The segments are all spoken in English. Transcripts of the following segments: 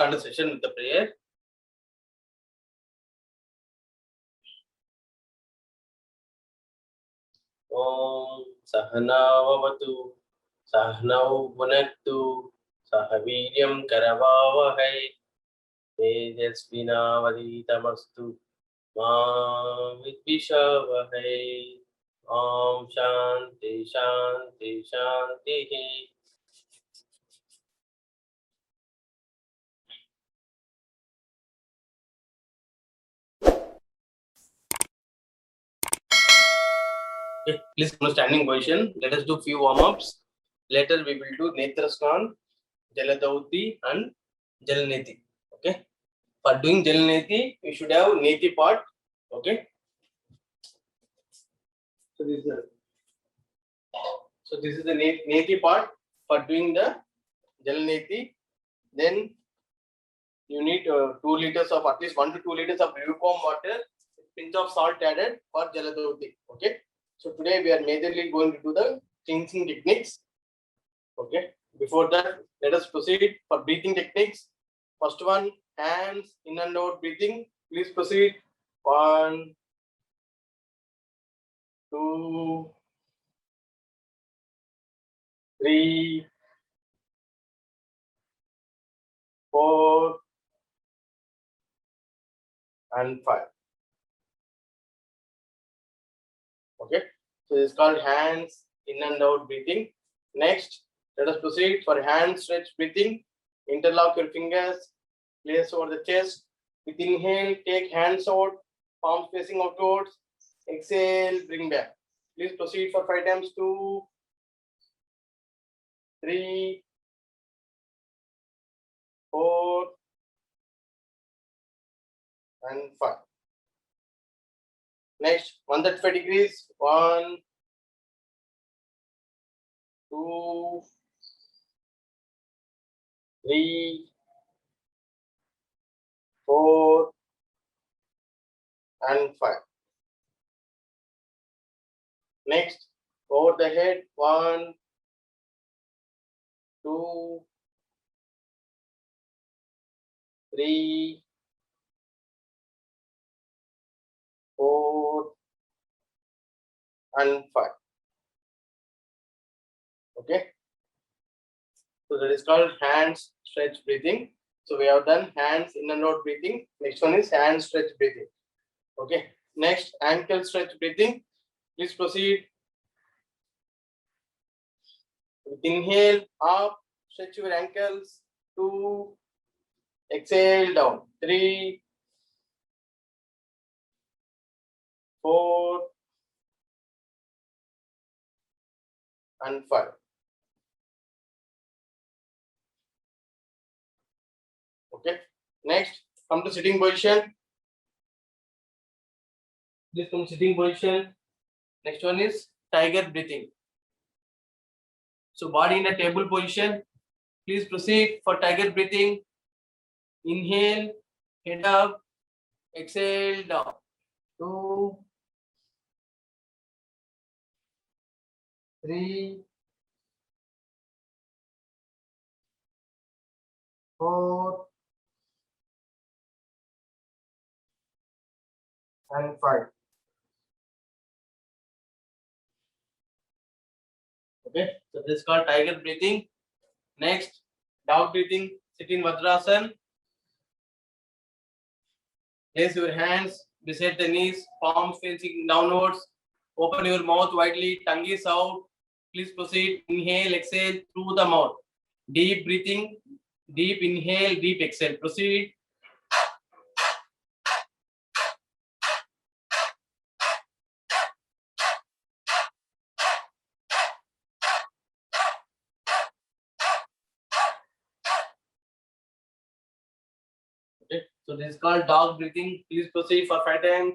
start the session with the prayer. Om Sahanavavatu Sahnau Bhunaktu Sahaviryam Karavavahai Tejasvinavaditamastu Ma Vidvishavahai. Om Shanti Shanti Shanti. Okay, please come to standing position. Let us do few warm-ups. Later we will do Netrasnan, Jaladauti and Jalneti. Okay. For doing Jalneti, you should have Neti part. Okay. So this is the Neti part. For doing the Jalneti, then you need 2 liters of at least 1 to 2 liters of lukewarm water, pinch of salt added for Jaladauti. Okay. So today we are majorly going to do the cleansing techniques. Okay. Before that, let us proceed for breathing techniques. First one, hands in and out breathing. Please proceed. 1, 2, 3, 4, and 5. Okay. So this is called hands in and out breathing. Next, let us proceed for hand stretch breathing. Interlock your fingers, place over the chest. With inhale, take hands out, palms facing outwards. Exhale, bring back. Please proceed for 5 times. 2, 3, 4, and 5. Next, 135 degrees. 1, 2, 3, 4, and 5. Next, over the head. 1, 2, 3, 4, and 5. Okay. So that is called hands stretch breathing. So we have done hands in and out breathing. Next one is hand stretch breathing. Okay. Next, ankle stretch breathing. Please proceed. With inhale, up, stretch your ankles. 2, exhale, down. 3, 4, and 5. Okay. Next, come to sitting position. Please come to sitting position. Next one is tiger breathing. So body in a table position. Please proceed for tiger breathing. Inhale, head up, exhale, down. 2, 3, 4, and 5. Okay, so this is called tiger breathing. Next, dog breathing. Sit in Vajrasana. Place your hands beside the knees, palms facing downwards. Open your mouth widely, tongue is out. Please proceed. Inhale, exhale through the mouth. Deep breathing, deep inhale, deep exhale. Proceed. Okay, so this is called dog breathing. Please proceed for 5 times.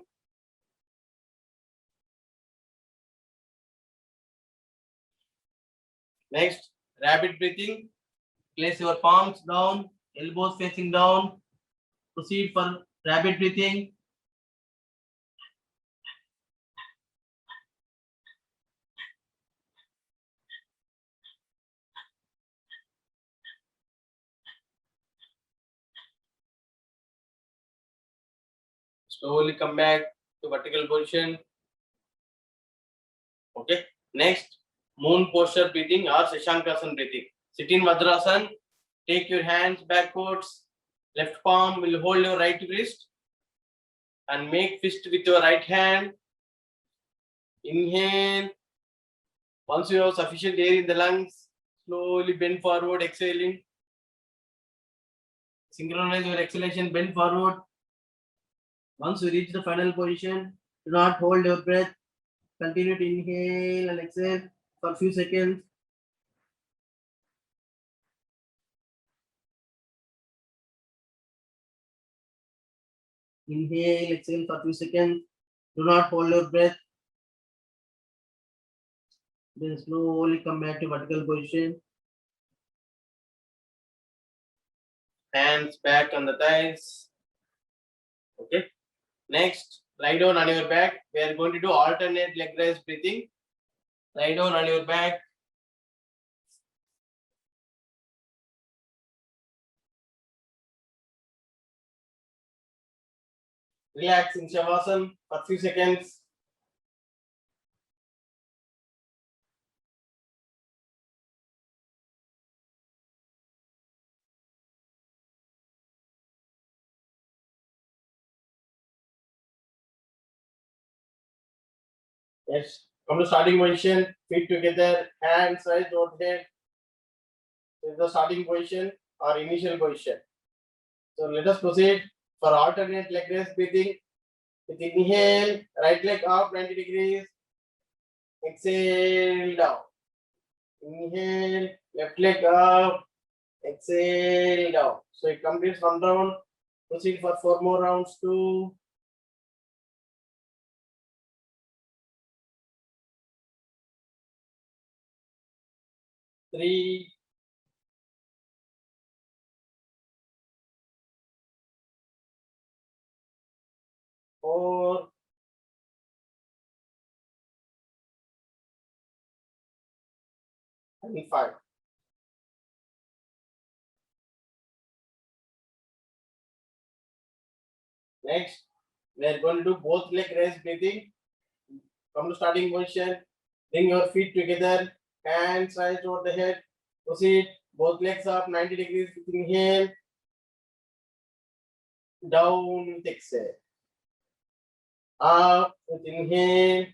Next, rabbit breathing. Place your palms down, elbows facing down. Proceed for rabbit breathing. Slowly come back to vertical position. Okay. Next, moon posture breathing or Shashankasana breathing. Sit in Vajrasana. Take your hands backwards. Left palm will hold your right wrist and make fist with your right hand. Inhale. Once you have sufficient air in the lungs, slowly bend forward, exhaling. Synchronize your exhalation, bend forward. Once you reach the final position, do not hold your breath. Continue to inhale and exhale for a few seconds. Inhale, exhale for a few seconds. Do not hold your breath. Then slowly come back to vertical position. Hands back on the thighs. Okay. Next, lie down on your back. We are going to do alternate leg raise breathing. Lie down on your back. Relax in Shavasana for a few seconds. Yes. Come to starting position. Feet together. Hands raised overhead. This is the starting position or initial position. So let us proceed for alternate leg raise breathing. With inhale, right leg up 90 degrees. Exhale down. Inhale, left leg up. Exhale down. So it completes one round. Proceed for 4 more rounds. 2, 3, 4, and 5. Next, we are going to do both leg raise breathing. Come to starting position. Bring your feet together. Hands raised over the head. Proceed. Both legs up 90 degrees with inhale. Down with exhale. Up with inhale.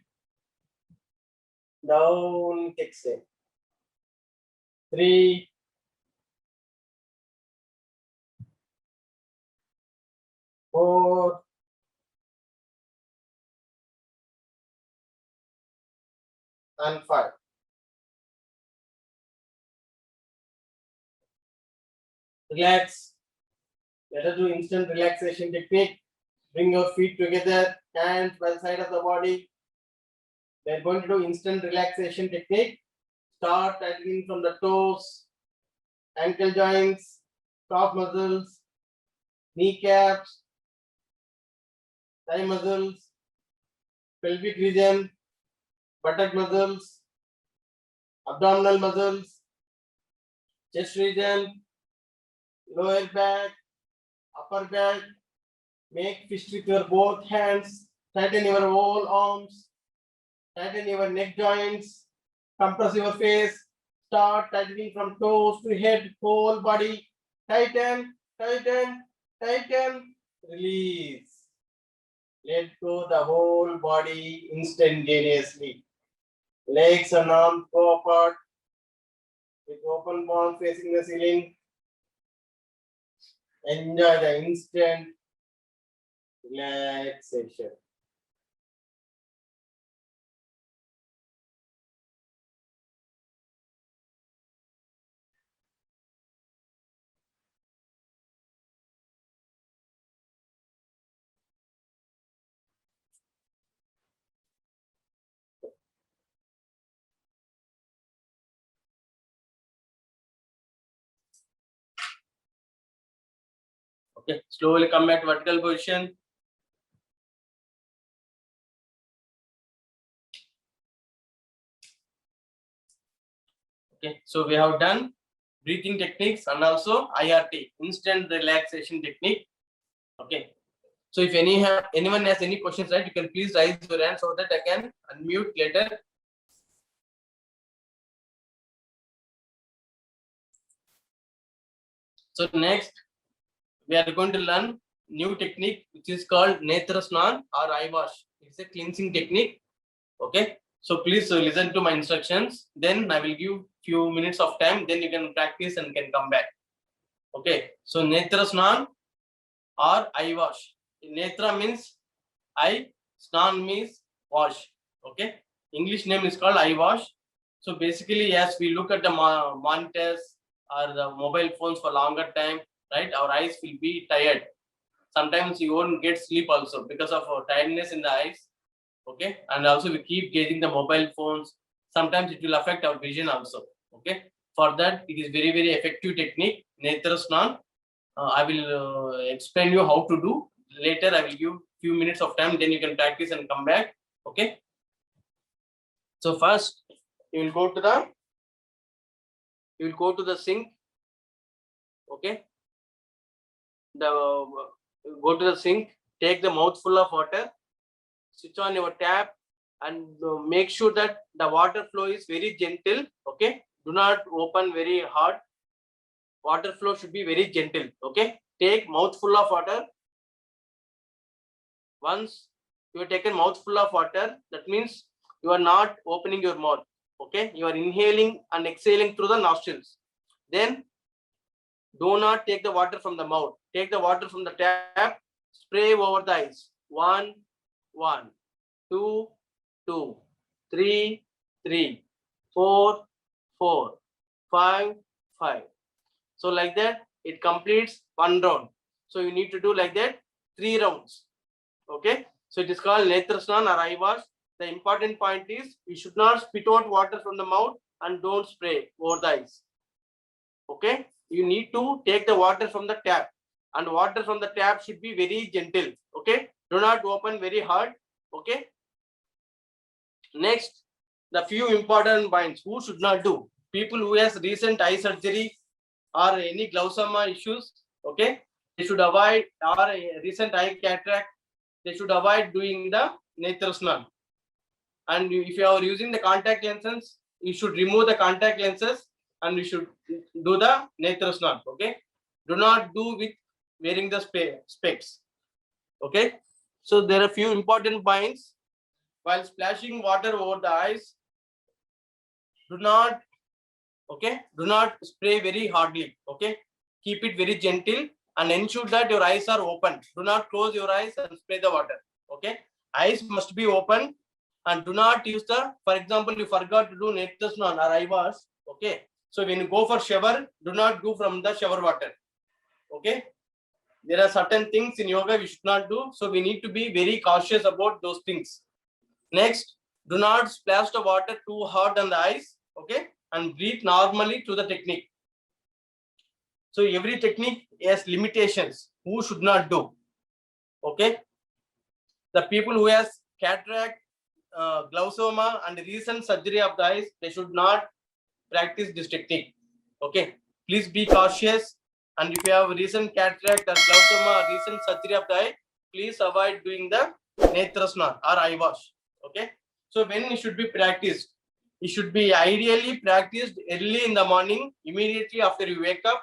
Down with exhale. 3, 4, and 5. Relax. Let us do instant relaxation technique. Bring your feet together, hands by the side of the body. We are going to do instant relaxation technique. Start tightening from the toes, ankle joints, calf muscles, kneecaps, thigh muscles, pelvic region, buttock muscles, abdominal muscles, chest region, lower back, upper back. Make fist with your both hands. Tighten your whole arms. Tighten your neck joints. Compress your face. Start tightening from toes to head, whole body. Tighten, tighten, tighten. Release. Let go the whole body instantaneously. Legs and arms go apart with open palm facing the ceiling. Enjoy the instant relaxation. Okay, slowly come back to vertical position. Okay, so we have done breathing techniques and also IRT, instant relaxation technique. Okay, So if anyone has any questions, right, you can please raise your hand so that I can unmute later. So next, we are going to learn new technique which is called Netra Snan or eye wash. It's a cleansing technique. Okay. So please listen to my instructions. Then I will give few minutes of time. Then you can practice and can come back. Okay. So Netra Snan or eye wash. Netra means eye, Snan means wash. Okay. English name is called eye wash. So basically, as we look at the monitors or the mobile phones for longer time, right, our eyes will be tired. Sometimes you won't get sleep also because of tiredness in the eyes. Okay, and also we keep gazing the mobile phones. Sometimes it will affect our vision also. Okay, for that it is very effective technique, Netra Snan. I will explain you how to do later. I will give few minutes of time, then you can practice and come back. Okay. So first you will go to the sink. Okay. Go to the sink, take the mouthful of water, switch on your tap, and make sure that the water flow is very gentle. Okay. Do not open very hard. Water flow should be very gentle. Okay. Take mouthful of water. Once you have taken mouthful of water, that means you are not opening your mouth. Okay. You are inhaling and exhaling through the nostrils. Then do not take the water from the mouth. Take the water from the tap, spray over the eyes. 1, 1, 2, 2, 3, 3, 4, 4, 5, 5. So like that, it completes one round. So you need to do like that 3 rounds. Okay. So it is called Netra Snan or eye wash. The important point is you should not spit out water from the mouth and don't spray over the eyes. Okay. You need to take the water from the tap, and water from the tap should be very gentle. Okay. Do not open very hard. Okay. Next, the few important points who should not do. People who has recent eye surgery or any glaucoma issues. Okay. They should avoid, or recent eye cataract, they should avoid doing the Netra Snan. And if you are using the contact lenses, you should remove the contact lenses and you should do the Netra Snan. Okay. Do not do with wearing the specs. Okay. So there are few important points. While splashing water over the eyes, do not spray very hardly. Okay. Keep it very gentle and ensure that your eyes are open. Do not close your eyes and spray the water. Okay. Eyes must be open, and do not use for example, you forgot to do Netra Snan or eye wash. Okay. So when you go for shower, do not go from the shower water. Okay. There are certain things in yoga we should not do. So we need to be very cautious about those things. Next, do not splash the water too hard on the eyes. Okay. And breathe normally to the technique. So every technique has limitations. Who should not do? Okay. The people who has cataract, glaucoma, and recent surgery of the eyes, they should not practice this technique. Okay. Please be cautious. And if you have recent cataract or glaucoma or recent surgery of the eye, please avoid doing the Netra Snan or eye wash. Okay. So when it should be practiced? It should be ideally practiced early in the morning, immediately after you wake up.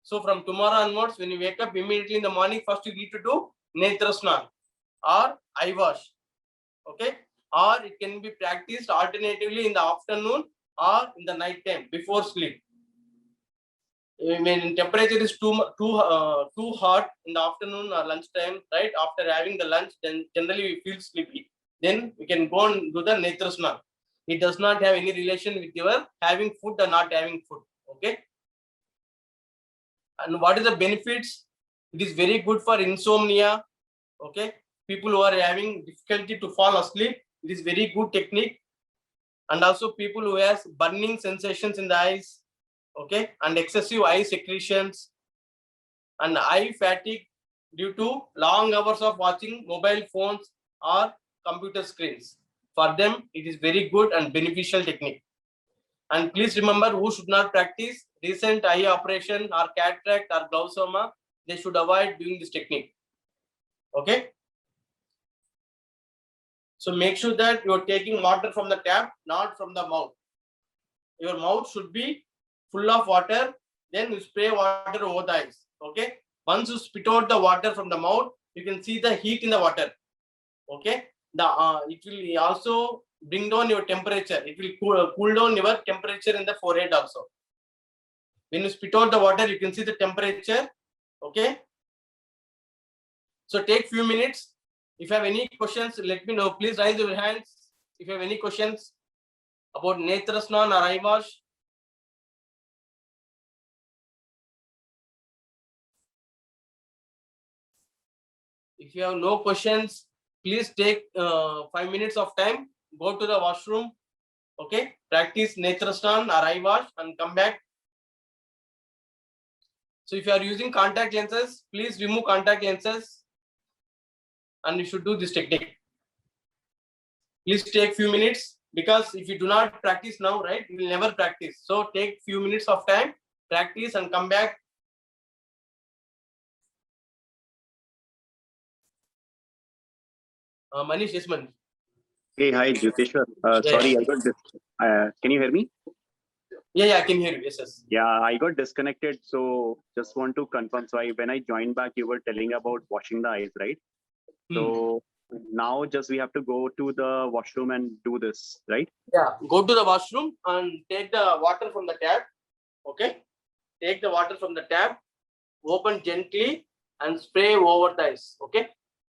So from tomorrow onwards, when you wake up immediately in the morning, first you need to do Netra Snan or eye wash. Okay. Or it can be practiced alternatively in the afternoon or in the night time before sleep. When temperature is too hot in the afternoon or lunchtime, right? After having the lunch, then generally we feel sleepy. Then we can go and do the Netra Snan. It does not have any relation with your having food or not having food. Okay. And what is the benefits? It is very good for insomnia. Okay. People who are having difficulty to fall asleep, it is very good technique. And also people who has burning sensations in the eyes. Okay. And excessive eye secretions and eye fatigue due to long hours of watching mobile phones or computer screens. For them, it is very good and beneficial technique. And please remember, who should not practice recent eye operation or cataract or glaucoma, they should avoid doing this technique. Okay. So make sure that you are taking water from the tap, not from the mouth. Your mouth should be full of water. Then you spray water over the eyes. Okay. Once you spit out the water from the mouth, you can see the heat in the water. Okay. It will also bring down your temperature. It will cool down your temperature in the forehead also. When you spit out the water, you can see the temperature. Okay. So take few minutes. If you have any questions, let me know. Please raise your hands. If you have any questions about Netra Snan or eye wash. If you have no questions, please take 5 minutes of time. Go to the washroom. Okay. Practice Netra Snan or eye wash and come back. So if you are using contact lenses, please remove contact lenses and you should do this technique. Please take few minutes, because if you do not practice now, right, you will never practice. So take few minutes of time, practice and come back. Manish, yes, Manish. Hey, hi, Jyoteshwar. Yeah, Sorry, yeah. I got can you hear me? Yeah, I can hear you. Yes, yes. Yeah, I got disconnected. So just want to confirm. So when I joined back, you were telling about washing the eyes, right? So now just we have to go to the washroom and do this, right? Yeah, go to the washroom and take the water from the tap. Okay. Take the water from the tap, open gently and spray over the eyes. Okay.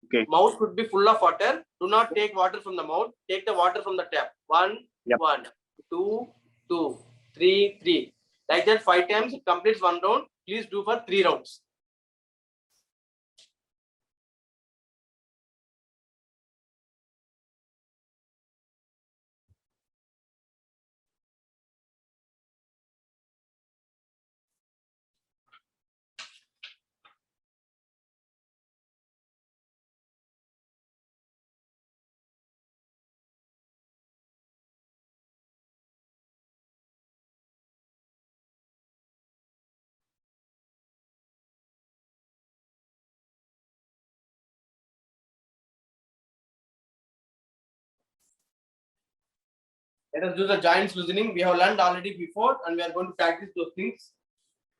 Okay. Mouth should be full of water. Do not take water from the mouth. Take the water from the tap. One, Yep. 1, 2, 2, 3, 3. Like that 5 times. It completes 1 round. Please do for 3 rounds. Let us do the joints loosening. We have learned already before and we are going to practice those things.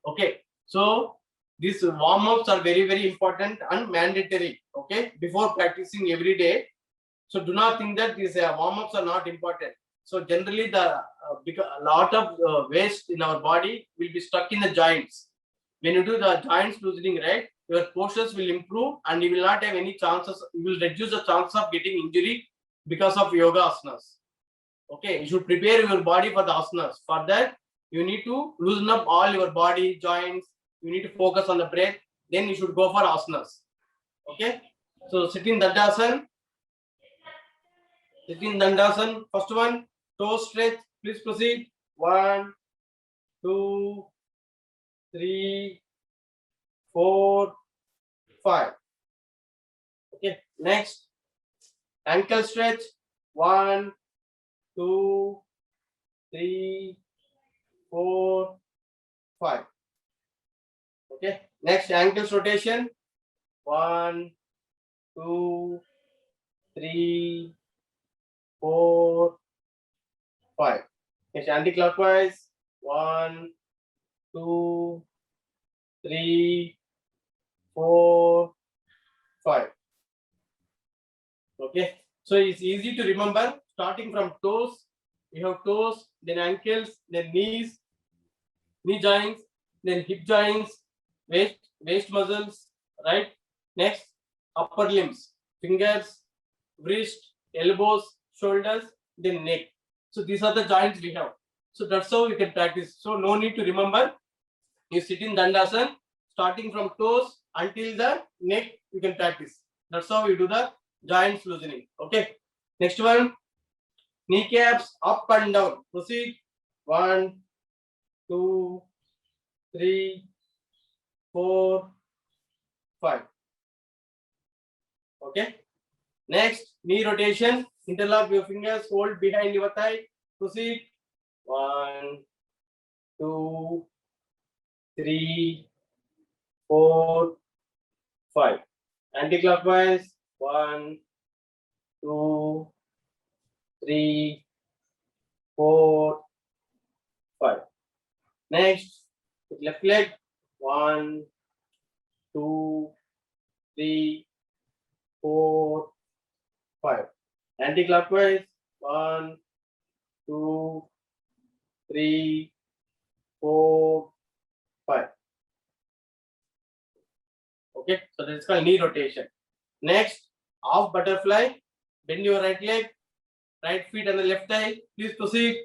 Okay. So these warm-ups are very, very important and mandatory. Okay. Before practicing every day. So do not think that these warm-ups are not important. So generally because a lot of waste in our body will be stuck in the joints. When you do the joints loosening, right, your postures will improve and you will not have any chances. You will reduce the chance of getting injury because of yoga asanas. Okay, you should prepare your body for the asanas. For that, you need to loosen up all your body joints. You need to focus on the breath. Then you should go for asanas. Okay, so sit in Dandasana. Sit in Dandasana. First one, toe stretch. Please proceed. 1, 2, 3, 4, 5. Okay, next, ankle stretch. 1, 2, 3, 4, 5. Okay, next, ankles rotation. 1, 2, 3, 4, 5. Next, anti-clockwise. 1, 2, 3, 4, 5. Okay, so it's easy to remember. Starting from toes, we have toes, then ankles, then knees, knee joints, then hip joints, waist muscles, right? Next, upper limbs, fingers, wrist, elbows, shoulders, then neck. So these are the joints we have. So that's how you can practice. So no need to remember. You sit in Dandasana, starting from toes until the neck, you can practice. That's how you do the joints loosening. Okay. Next one, kneecaps up and down. Proceed. 1, 2, 3, 4, 5. Okay. Next, knee rotation. Interlock your fingers, hold behind your thigh. Proceed. 1, 2, 3, 4, 5. Anti-clockwise. 1, 2, 3, 4, 5. Next, with left leg. 1, 2, 3, 4, 5. Anti-clockwise. 1, 2, 3, 4, 5. Okay, so this is called knee rotation. Next, half butterfly. Bend your right leg, right feet and the left thigh. Please proceed.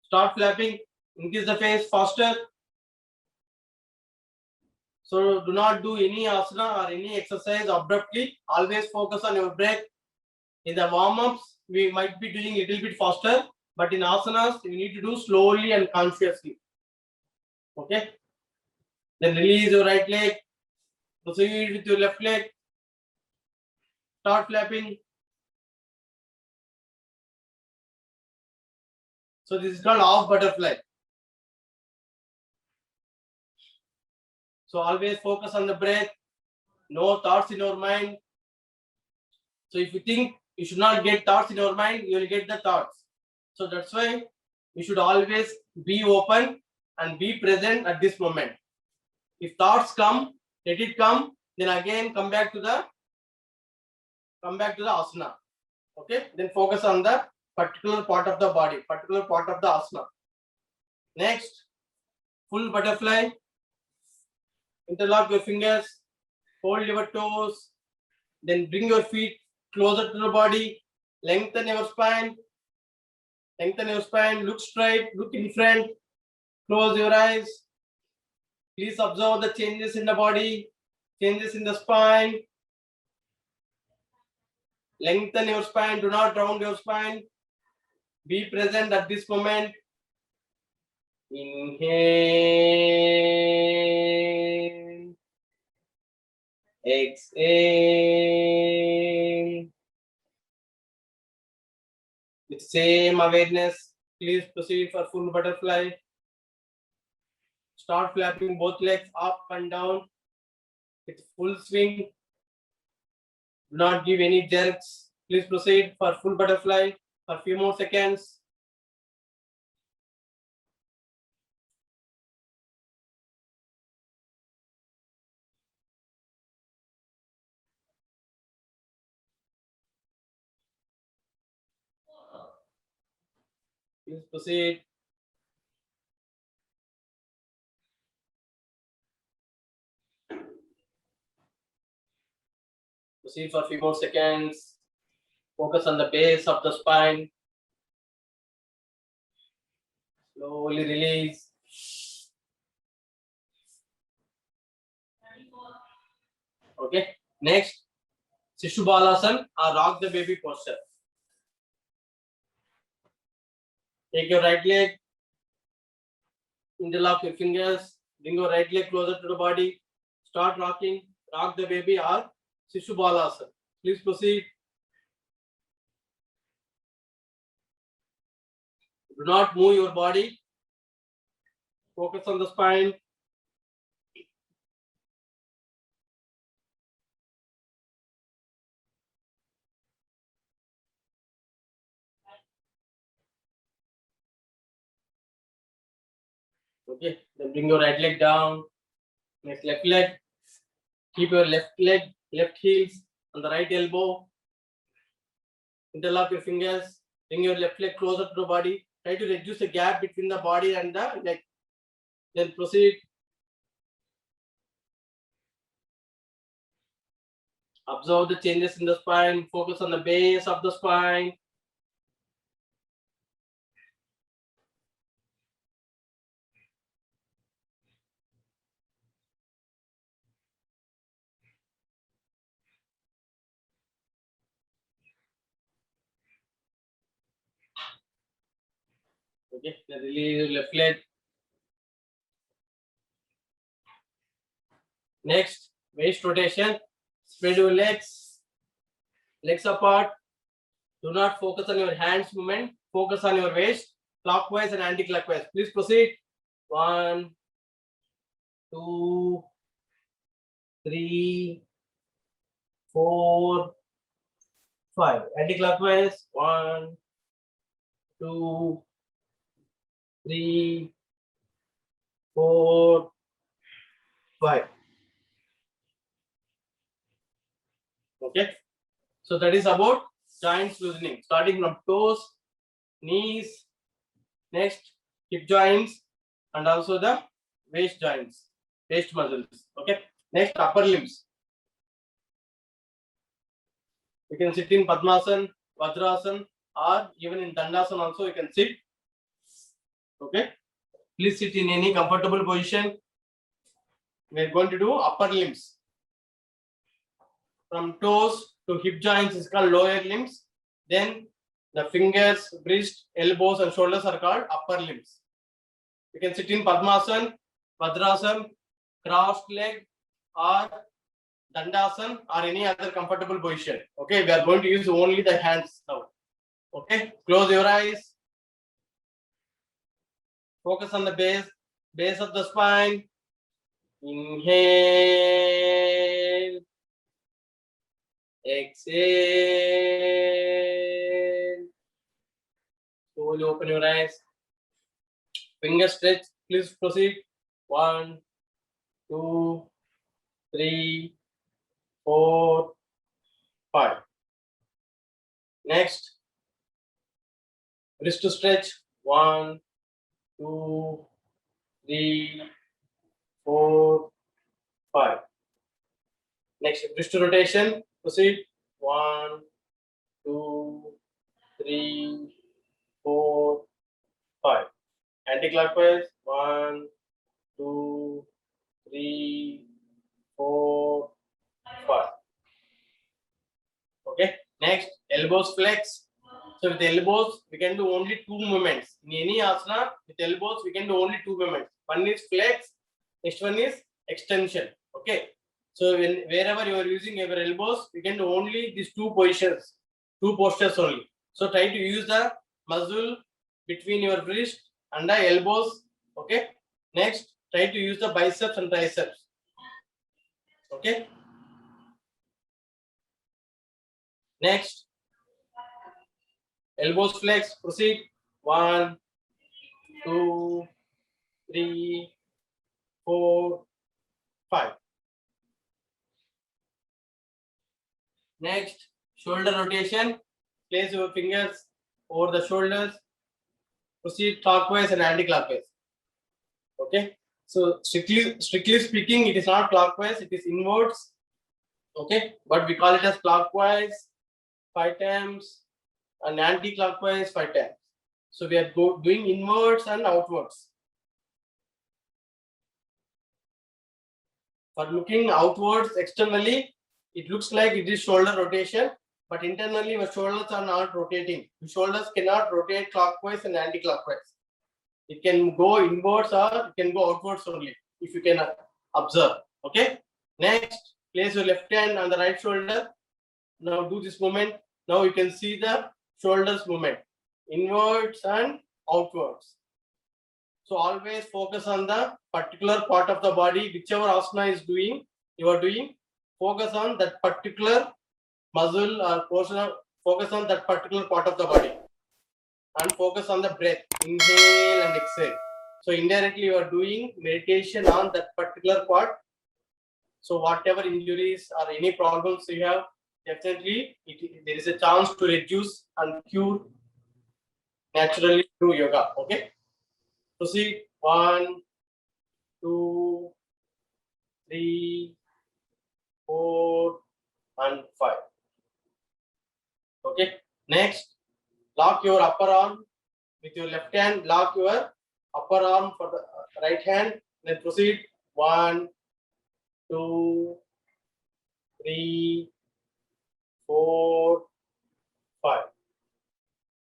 Start flapping. Increase the pace faster. So do not do any asana or any exercise abruptly. Always focus on your breath. In the warm-ups, we might be doing a little bit faster, but in asanas, you need to do slowly and consciously. Okay. Then release your right leg. Proceed with your left leg. Start flapping. So this is called half butterfly. So always focus on the breath. No thoughts in your mind. So if you think you should not get thoughts in your mind, you will get the thoughts. So that's why you should always be open and be present at this moment. If thoughts come, let it come. Then again come back to the asana. Okay. Then focus on the particular part of the body, particular part of the asana. Next, full butterfly. Interlock your fingers. Hold your toes. Then bring your feet closer to the body. Lengthen your spine. Lengthen your spine. Look straight. Look in front. Close your eyes. Please observe the changes in the body, changes in the spine. Lengthen your spine. Do not round your spine. Be present at this moment. Inhale. Exhale. With same awareness, please proceed for full butterfly. Start flapping both legs up and down with full swing. Do not give any jerks. Please proceed for full butterfly for a few more seconds. Please proceed. Proceed for a few more seconds. Focus on the base of the spine. Slowly release. Okay. Next, Sishubalasana or rock the baby posture. Take your right leg, interlock your fingers, bring your right leg closer to the body, start rocking, rock the baby or Sishubalasana. Please proceed. Do not move your body. Focus on the spine. Okay, then bring your right leg down. Next, left leg. Keep your left leg, left heels on the right elbow. Interlock your fingers. Bring your left leg closer to the body. Try to reduce the gap between the body and the leg. Then proceed. Observe the changes in the spine. Focus on the base of the spine. Okay, then release your left leg. Next, waist rotation. Spread your legs. Legs apart. Do not focus on your hands movement. Focus on your waist. Clockwise and anti-clockwise. Please proceed. 1, 2, 3, 4, 5. Anti-clockwise. 1, 2, 3, 4, 5. Okay. So that is about joints loosening, starting from toes, knees, next hip joints, and also the waist joints, waist muscles. Okay. Next, upper limbs. You can sit in Padmasana, Vajrasana, or even in Dandasana also you can sit. Okay. Please sit in any comfortable position. We are going to do upper limbs. From toes to hip joints is called lower limbs. Then the fingers, wrist, elbows, and shoulders are called upper limbs. You can sit in Padmasana, Vajrasana, crossed leg, or Dandasana, or any other comfortable position. Okay, we are going to use only the hands now. Okay, close your eyes. Focus on the base of the spine. Inhale. Exhale. Slowly open your eyes. Finger stretch. Please proceed. 1, 2, 3, 4, 5. Next, wrist to stretch. 1, 2, 3, 4, 5. Next, wrist rotation. Proceed. 1, 2, 3, 4, 5. Anti-clockwise. 1, 2, 3, 4, 5. Okay. Next, elbows flex. So with elbows, we can do only 2 movements. In any asana, with elbows, we can do only 2 movements. One is flex, next one is extension. Okay. So wherever you are using your elbows, we can do only these 2 positions, 2 postures only. So try to use the muscle between your wrist and the elbows. Okay. Next, try to use the biceps and triceps. Okay. Next, elbows flex. Proceed. 1, 2, 3, 4, 5. Next, shoulder rotation. Place your fingers over the shoulders. Proceed clockwise and anti-clockwise. Okay. So strictly speaking, it is not clockwise, it is inwards. Okay. But we call it as clockwise 5 times and anti-clockwise 5 times. So we are doing inwards and outwards. For looking outwards externally, it looks like it is shoulder rotation, but internally your shoulders are not rotating. Your shoulders cannot rotate clockwise and anti-clockwise. It can go inwards or it can go outwards only, if you can observe. Okay. Next, place your left hand on the right shoulder. Now do this movement. Now you can see the shoulders movement, inwards and outwards. So always focus on the particular part of the body, whichever asana is doing, you are doing. Focus on that particular muscle or portion. Focus on that particular part of the body, and focus on the breath. Inhale and exhale. So indirectly you are doing meditation on that particular part. So whatever injuries or any problems you have, definitely there is a chance to reduce and cure naturally through yoga. Okay. Proceed. 1, 2, 3, 4, and 5. Okay. Next, lock your upper arm with your left hand. Lock your upper arm for the right hand. Then proceed. 1, 2, 3, 4, 5.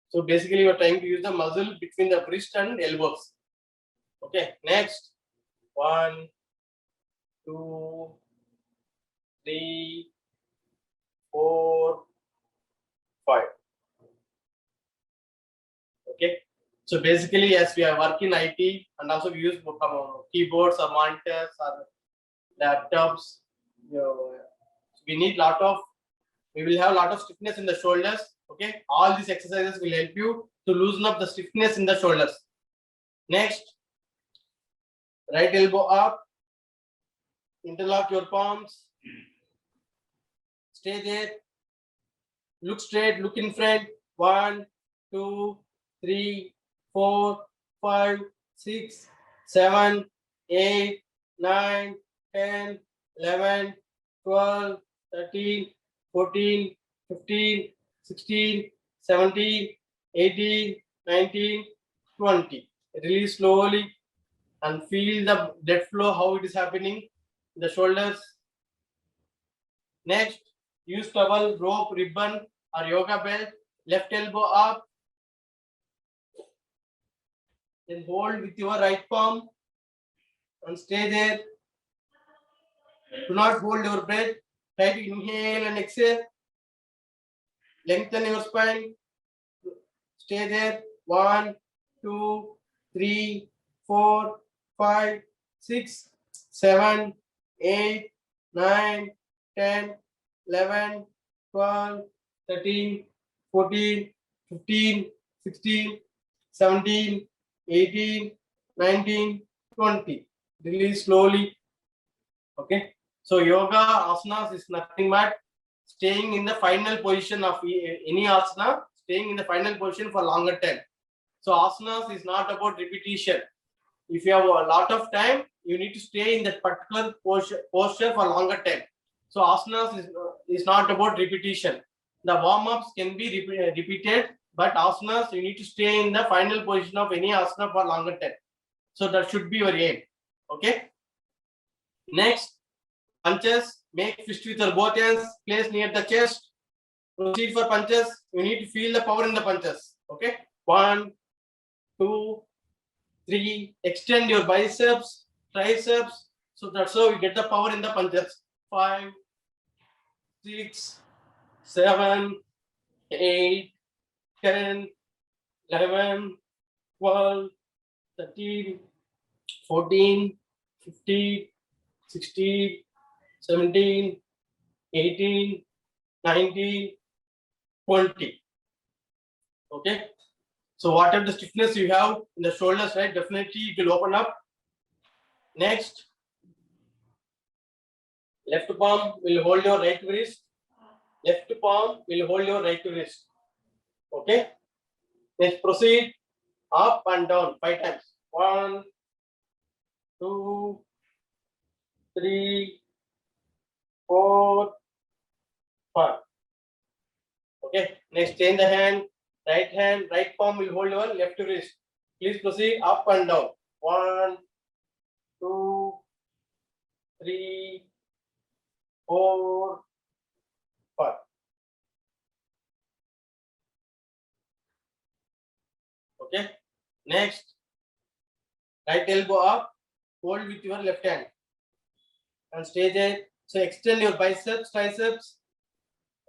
So basically, you are trying to use the muscle between the wrist and elbows. Okay. Next, 1, 2, 3, 4, 5. Okay. So basically, as we are working IT and also we use keyboards or monitors or laptops, we need lot of, we will have a lot of stiffness in the shoulders. Okay, all these exercises will help you to loosen up the stiffness in the shoulders. Next, right elbow up, interlock your palms, stay there, look straight, look in front. 1, 2, 3, 4, 5, 6, 7, 8, 9, 10, 11, 12, 13, 14, 15, 16, 17, 18, 19, 20. Release slowly and feel the blood flow, how it is happening in the shoulders. Next, use towel, rope, ribbon or yoga belt. Left elbow up. Then hold with your right palm and stay there. Do not hold your breath. Try to inhale and exhale. Lengthen your spine. Stay there. 1, 2, 3, 4, 5, 6, 7, 8, 9, 10, 11, 12, 13, 14, 15, 16, 17, 18, 19, 20. Release slowly. Okay. So yoga asanas is nothing but staying in the final position of any asana, staying in the final position for longer time. So asanas is not about repetition. If you have a lot of time, you need to stay in that particular posture for longer time. So asanas is not about repetition. The warm-ups can be repeated, but asanas, you need to stay in the final position of any asana for longer time. So that should be your aim. Okay. Next, punches. Make fist with your both hands. Place near the chest. Proceed for punches. You need to feel the power in the punches. Okay. 1, 2, 3. Extend your biceps, triceps. So that's how you get the power in the punches. 5, 6, 7, 8, 10, 11, 12, 13, 14, 15, 16, 17, 18, 19, 20. Okay. So whatever the stiffness you have in the shoulders, right, definitely it will open up. Next, left palm will hold your right wrist. Left palm will hold your right wrist. Okay. Let's proceed up and down 5 times. 1, 2, 3, 4, 5. Okay. Next, change the hand. Right palm will hold your left wrist. Please proceed up and down. 1, 2, 3, 4, 5. Okay. Next, right elbow up, hold with your left hand and stay there. So extend your biceps, triceps.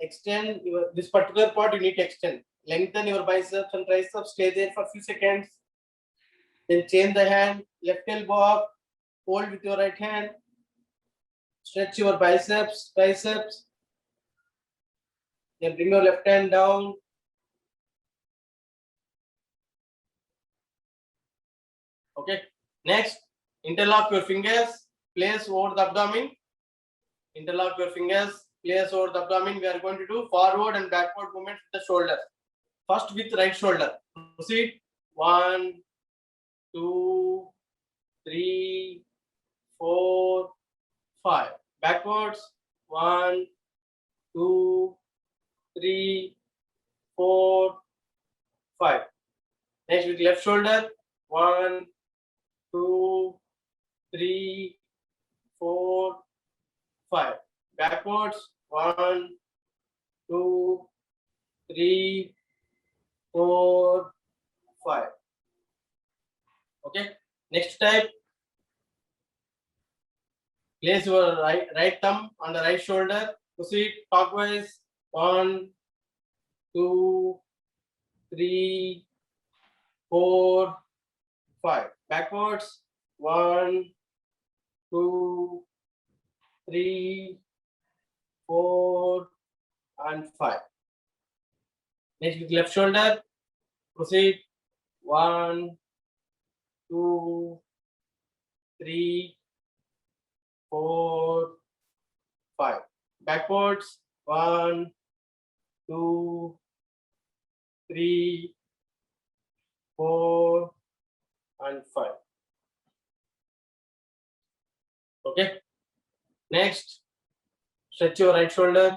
Extend this particular part, you need to extend. Lengthen your biceps and triceps. Stay there for a few seconds. Then change the hand, left elbow up, hold with your right hand. Stretch your biceps, triceps. Then bring your left hand down. Okay. Next, interlock your fingers, place over the abdomen. Interlock your fingers, place over the abdomen. We are going to do forward and backward movements with the shoulder. First with right shoulder. Proceed. 1, 2, 3, 4, 5. Backwards. 1, 2, 3, 4, 5. Next with left shoulder. 1, 2, 3, 4, 5. Backwards. 1, 2, 3, 4, 5. Okay. Next type. Place your right thumb on the right shoulder. Proceed clockwise. 1, 2, 3, 4, 5. Backwards. 1, 2, 3, 4 and 5. Next with left shoulder, proceed 1, 2, 3, 4, 5. Backwards 1, 2, 3, 4 and 5. Okay. Next, stretch your right shoulder,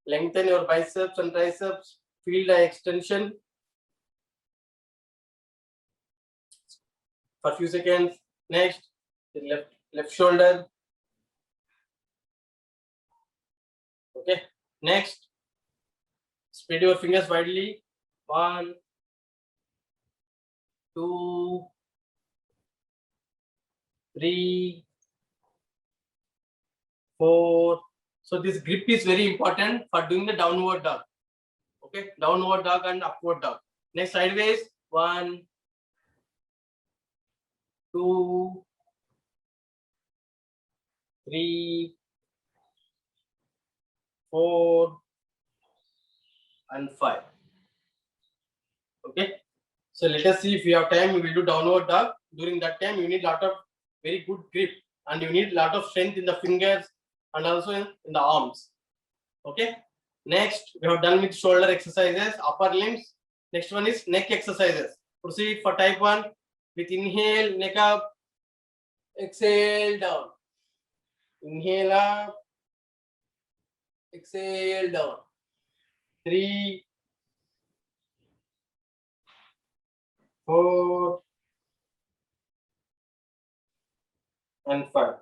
lengthen your biceps and triceps, feel the extension for a few seconds. Next, the left shoulder. Okay. Next, spread your fingers widely. 1, 2, 3, 4. So this grip is very important for doing the downward dog. Okay, downward dog and upward dog. Next, sideways. 1, 2, 3, 4 and 5. Okay. So let us see, if you have time, we will do downward dog. During that time, you need lot of very good grip and you need lot of strength in the fingers and also in the arms. Okay. Next, we have done with shoulder exercises, upper limbs. Next one is neck exercises. Proceed for type 1 with inhale, neck up, exhale down. Inhale up, exhale down. 3, 4 and 5.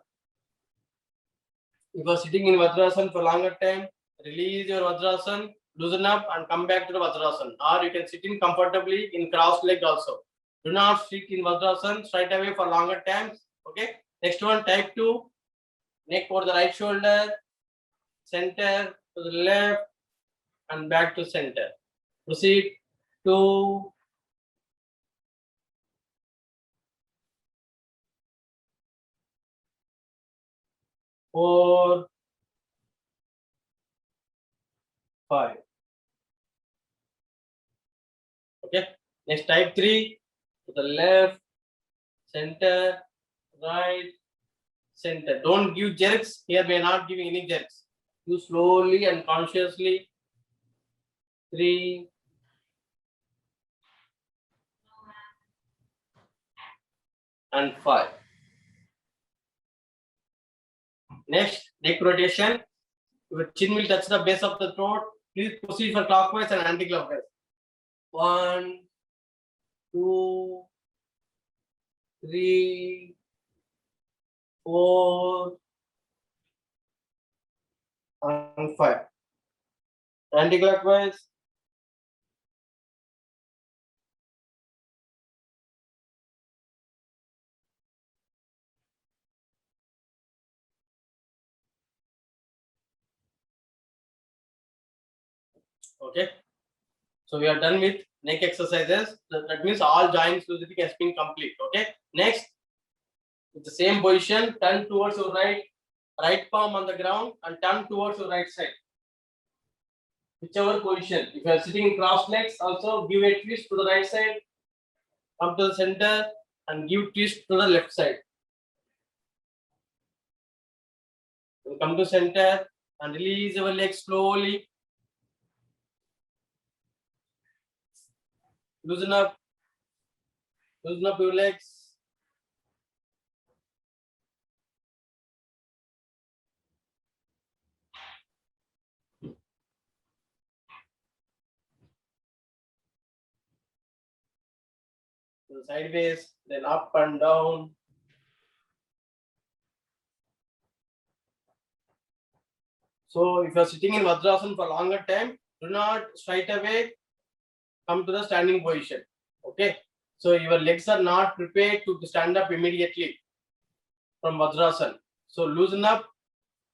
If you are sitting in Vajrasana for longer time, release your Vajrasana, loosen up and come back to the Vajrasana. Or you can sit in comfortably in cross leg also. Do not sit in Vajrasana straight away for longer times. Okay. Next one, type 2, neck for the right shoulder, center to the left and back to center. Proceed 2, 4, 5. Okay. Next, type 3 to the left, center, right, center. Don't give jerks. Here we are not giving any jerks. Do slowly and consciously. 3, and 5. Next, neck rotation. Your chin will touch the base of the throat. Please proceed for clockwise and anti-clockwise. 1, 2, 3, 4, and 5. Anti-clockwise. Okay. So we are done with neck exercises. That means all joints loosening has been complete. Okay. Next, with the same position, turn towards your right palm on the ground and turn towards your right side. Whichever position. If you are sitting in cross legs, also give a twist to the right side, come to the center and give twist to the left side. We'll come to center and release your legs slowly. Loosen up your legs. So sideways, then up and down. So if you are sitting in Vajrasana for longer time, do not straight away come to the standing position. Okay. So your legs are not prepared to stand up immediately from Vajrasana. So loosen up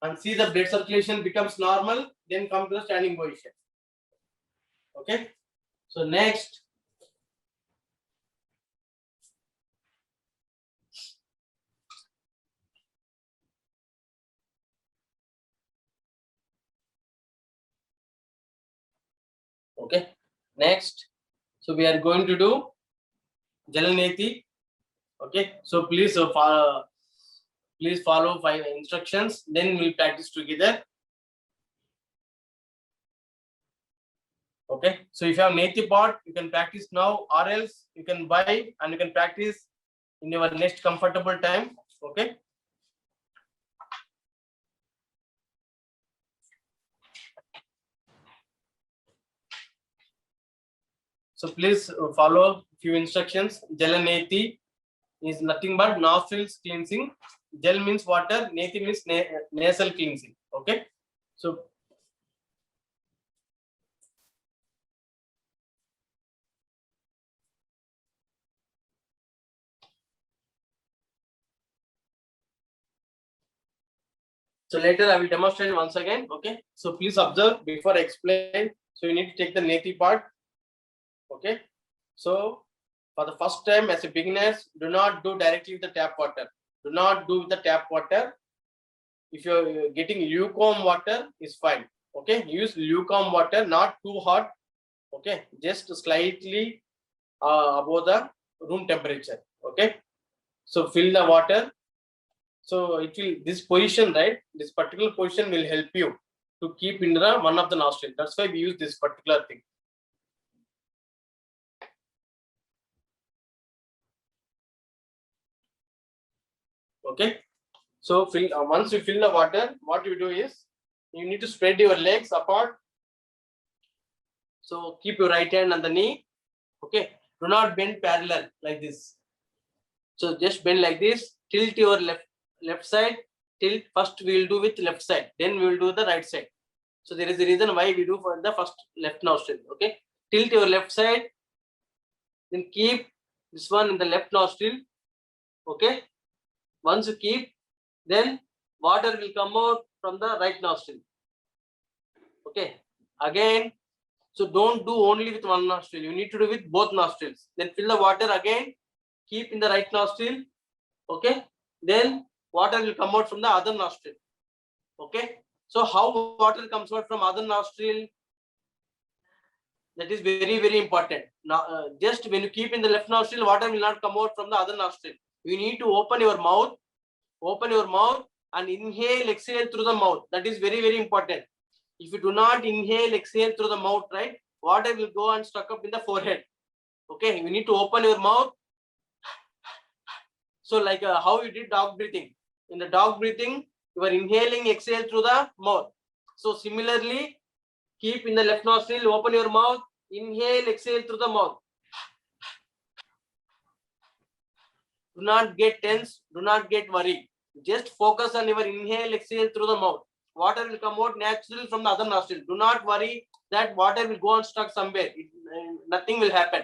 and see the blood circulation becomes normal, then come to the standing position. Okay. So next, Okay. Next, so we are going to do Jalaneti. Okay. So please follow 5 instructions. Then we'll practice together. Okay. So if you have Neti pot, you can practice now, or else you can buy and you can practice in your next comfortable time. Okay. So please follow few instructions. Jalaneti is nothing but nostrils cleansing. Gel means water. Neti means nasal cleansing. Okay. So later I will demonstrate once again. Okay. So please observe before I explain. So you need to take the Neti part. Okay. So for the first time as a beginners, do not do directly with the tap water. Do not do with the tap water. If you're getting lukewarm water, is fine. Okay. Use lukewarm water, not too hot. Okay. Just slightly above the room temperature. Okay. So fill the water. So it will, this position, right? This particular position will help you to keep in the one of the nostril. That's why we use this particular thing. Okay. So fill once you fill the water, what you do is you need to spread your legs apart. So keep your right hand on the knee. Okay. Do not bend parallel like this. So just bend like this. Tilt your left side. Tilt first we will do with left side. Then we will do the right side. So there is a reason why we do for the first left nostril. Okay. Tilt your left side. Then keep this one in the left nostril. Okay. Once you keep, then water will come out from the right nostril. Okay. Again, so don't do only with one nostril. You need to do with both nostrils. Then fill the water again. Keep in the right nostril. Okay. Then water will come out from the other nostril. Okay. So how water comes out from other nostril? That is very, very important. Now, just when you keep in the left nostril, water will not come out from the other nostril. You need to open your mouth and inhale, exhale through the mouth. That is very, very important. If you do not inhale, exhale through the mouth, right, water will go and stuck up in the forehead. Okay, you need to open your mouth. So like how you did dog breathing. In the dog breathing, you are inhaling, exhale through the mouth. So similarly, keep in the left nostril, open your mouth, inhale, exhale through the mouth. Do not get tense, do not get worried. Just focus on your inhale, exhale through the mouth. Water will come out naturally from the other nostril. Do not worry that water will go and stuck somewhere. Nothing will happen.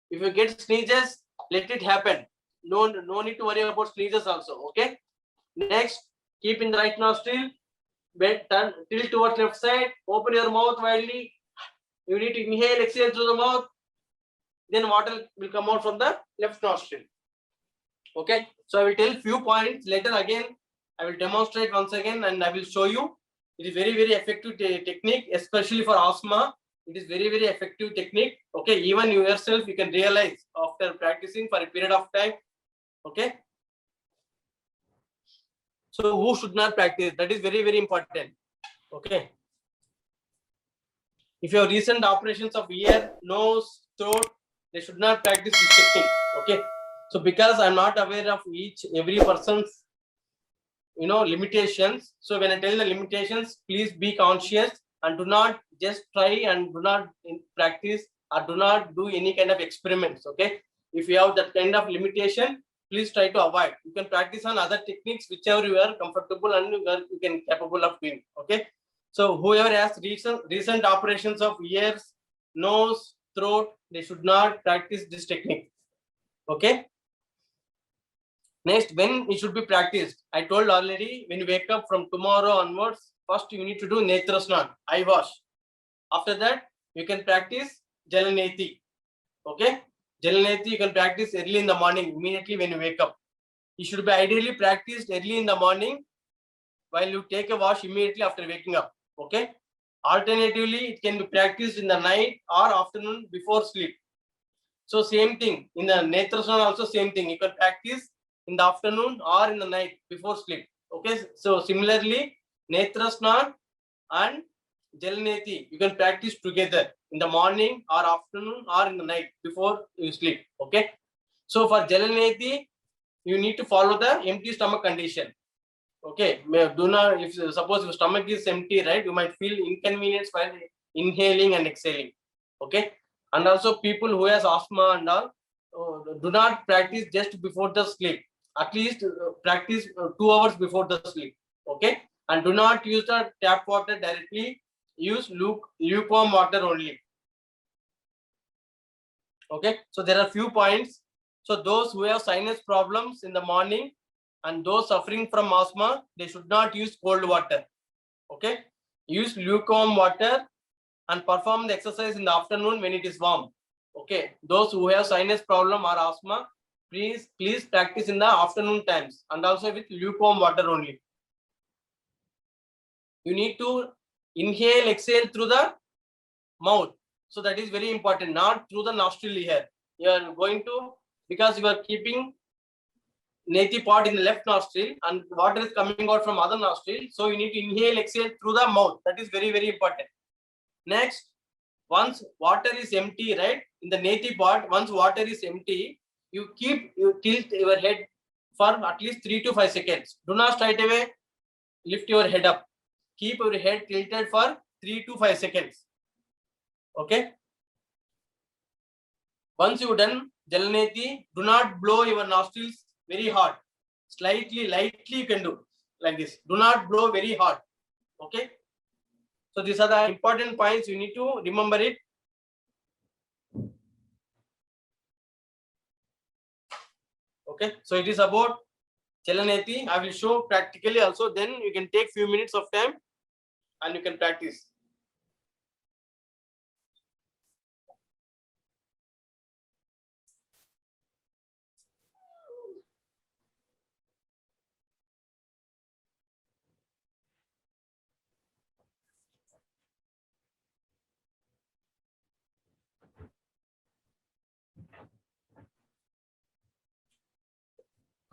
If you get sneezes, let it happen. No need to worry about sneezes also. Okay. Next, keep in the right nostril. Turn tilt towards left side. Open your mouth widely. You need to inhale, exhale through the mouth. Then water will come out from the left nostril. Okay. So I will tell few points later. Again, I will demonstrate once again and I will show you. It is very, very effective technique, especially for asthma. It is very, very effective technique. Okay. Even you yourself, you can realize after practicing for a period of time. Okay. So who should not practice? That is very, very important. Okay. If you have recent operations of ear, nose, throat, they should not practice this technique. Okay. So because I'm not aware of every person's limitations. So when I tell the limitations, please be conscious and do not just try and do not practice or do not do any kind of experiments. Okay. If you have that kind of limitation, please try to avoid. You can practice on other techniques, whichever you are comfortable and you can capable of doing. Okay. So whoever has recent operations of ears, nose, throat, they should not practice this technique. Okay. Next, when it should be practiced, I told already, when you wake up from tomorrow onwards, first you need to do Netra Snan, eye wash. After that, you can practice Jalaneti. Okay? Jalaneti you can practice early in the morning, immediately when you wake up. It should be ideally practiced early in the morning while you take a wash immediately after waking up. Okay? Alternatively, it can be practiced in the night or afternoon before sleep. So same thing in the Netrasana also same thing. You can practice in the afternoon or in the night before sleep. Okay. So similarly, Netrasana and Jalaneti you can practice together in the morning or afternoon or in the night before you sleep. Okay. So for Jalaneti, you need to follow the empty stomach condition. Okay. Do not, if suppose your stomach is empty, right, you might feel inconvenience while inhaling and exhaling. Okay. And also people who has asthma and all, do not practice just before the sleep. At least practice 2 hours before the sleep. Okay. And do not use the tap water directly. Use lukewarm water only. Okay. So there are few points. So those who have sinus problems in the morning and those suffering from asthma, they should not use cold water. Okay. Use lukewarm water and perform the exercise in the afternoon when it is warm. Okay. Those who have sinus problem or asthma, please practice in the afternoon times and also with lukewarm water only. You need to inhale, exhale through the mouth. So that is very important, not through the nostril here. You are going to, because you are keeping Neti part in the left nostril and water is coming out from other nostril. So you need to inhale, exhale through the mouth. That is very, very important. Next, once water is empty, right, in the Neti part, once water is empty, you tilt your head for at least 3 to 5 seconds. Do not straight away lift your head up. Keep your head tilted for 3 to 5 seconds. Okay. Once you done Jalaneti, do not blow your nostrils very hard. Slightly, lightly you can do like this. Do not blow very hard. Okay. So these are the important points. You need to remember it. Okay. So it is about Jalaneti. I will show practically also. Then you can take few minutes of time and you can practice.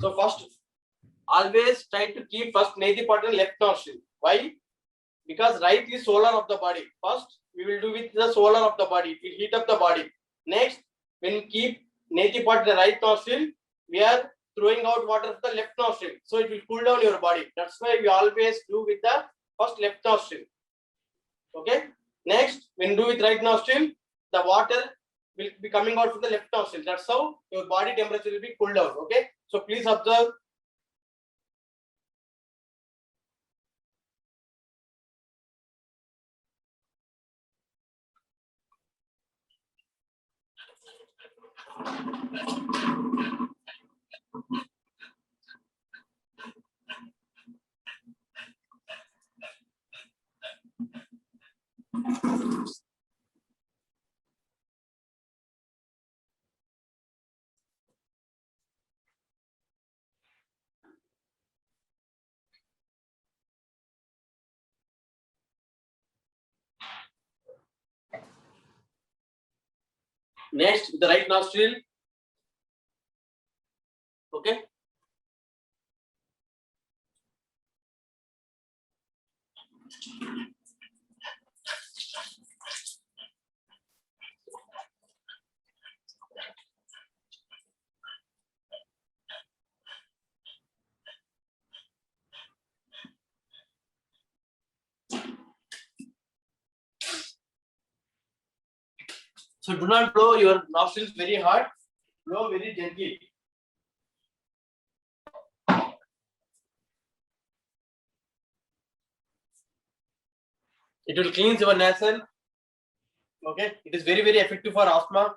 So first, always try to keep first Neti part in left nostril. Why? Because right is solar of the body. First, we will do with the solar of the body. It will heat up the body. Next, when we keep Neti part in the right nostril, we are throwing out water from the left nostril. So it will cool down your body. That's why we always do with the first left nostril. Okay. Next, when do with right nostril, the water will be coming out from the left nostril. That's how your body temperature will be cooled down. Okay. So please observe. Next, the right nostril. Okay. So do not blow your nostrils very hard. Blow very gently. It will cleanse your nasal. Okay. It is very, very effective for asthma.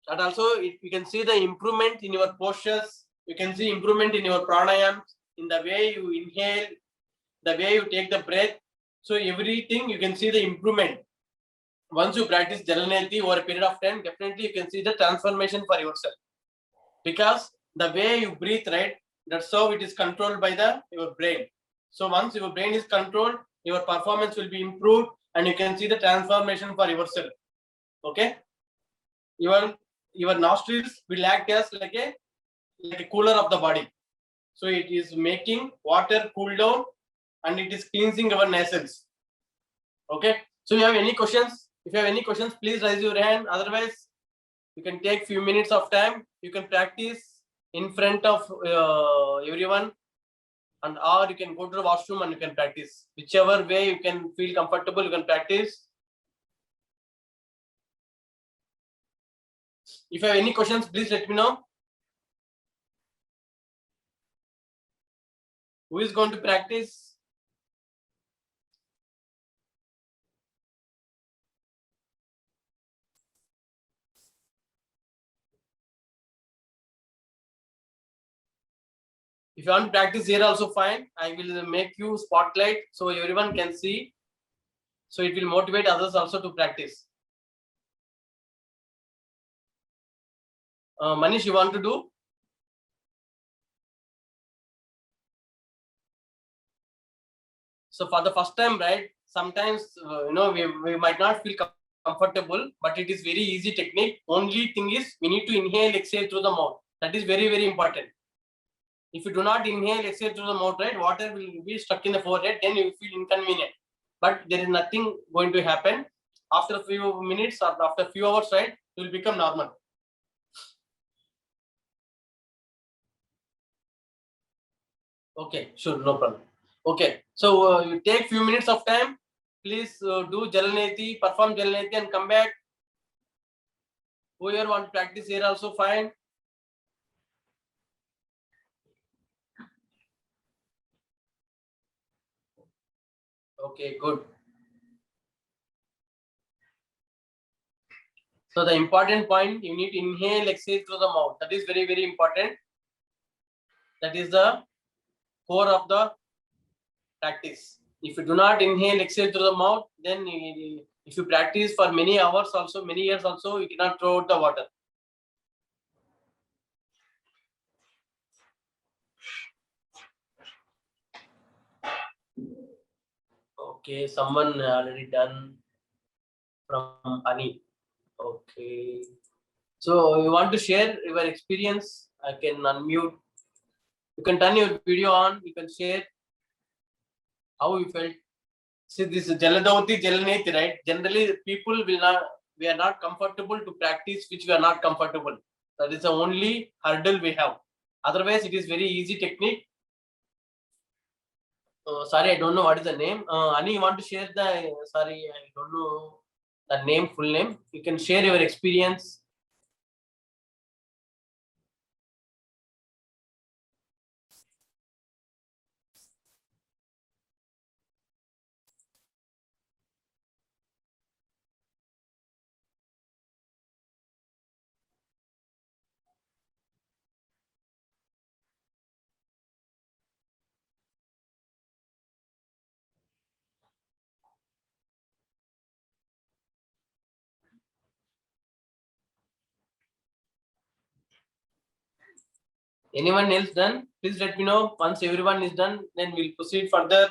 And also, you can see the improvement in your postures. You can see improvement in your pranayams, in the way you inhale, the way you take the breath. So everything you can see the improvement. Once you practice Jalaneti over a period of time, definitely you can see the transformation for yourself. Because the way you breathe, right, that's how it is controlled by your brain. So once your brain is controlled, your performance will be improved, and you can see the transformation for yourself. Okay, your nostrils will act as like a cooler of the body. So it is making water cool down, and it is cleansing our nasals. Okay, so you have any questions? If you have any questions, please raise your hand. Otherwise, you can take few minutes of time. You can practice in front of everyone, and or you can go to the washroom and you can practice. Whichever way you can feel comfortable, you can practice. If you have any questions, please let me know. Who is going to practice? If you want to practice here also fine. I will make you spotlight so everyone can see. So it will motivate others also to practice. Manish, you want to do? So for the first time, right? Sometimes we might not feel comfortable, but it is very easy technique. Only thing is we need to inhale, exhale through the mouth. That is very, very important. If you do not inhale, exhale through the mouth, right, water will be stuck in the forehead, then you feel inconvenient. But there is nothing going to happen. After a few minutes or after a few hours, right, it will become normal. Okay, sure, no problem. Okay, so you take few minutes of time. Please do Jalaneti, perform Jalaneti and come back. Whoever want to practice here also fine. Okay, good. So the important point, you need to inhale, exhale through the mouth. That is very, very important. That is the core of the practice. If you do not inhale, exhale through the mouth, then if you practice for many hours also, many years also, you cannot throw out the water. Okay, someone already done from Ani. Okay. So you want to share your experience? I can unmute. You can turn your video on. You can share how you felt. See, this is Jaladavati, Jalaneti, right? Generally, people we are not comfortable to practice which we are not comfortable. That is the only hurdle we have. Otherwise, it is very easy technique. Sorry, I don't know what is the name. Ani, you want to share the, sorry, I don't know the name, full name. You can share your experience. Anyone else done? Please let me know. Once everyone is done, then we'll proceed further.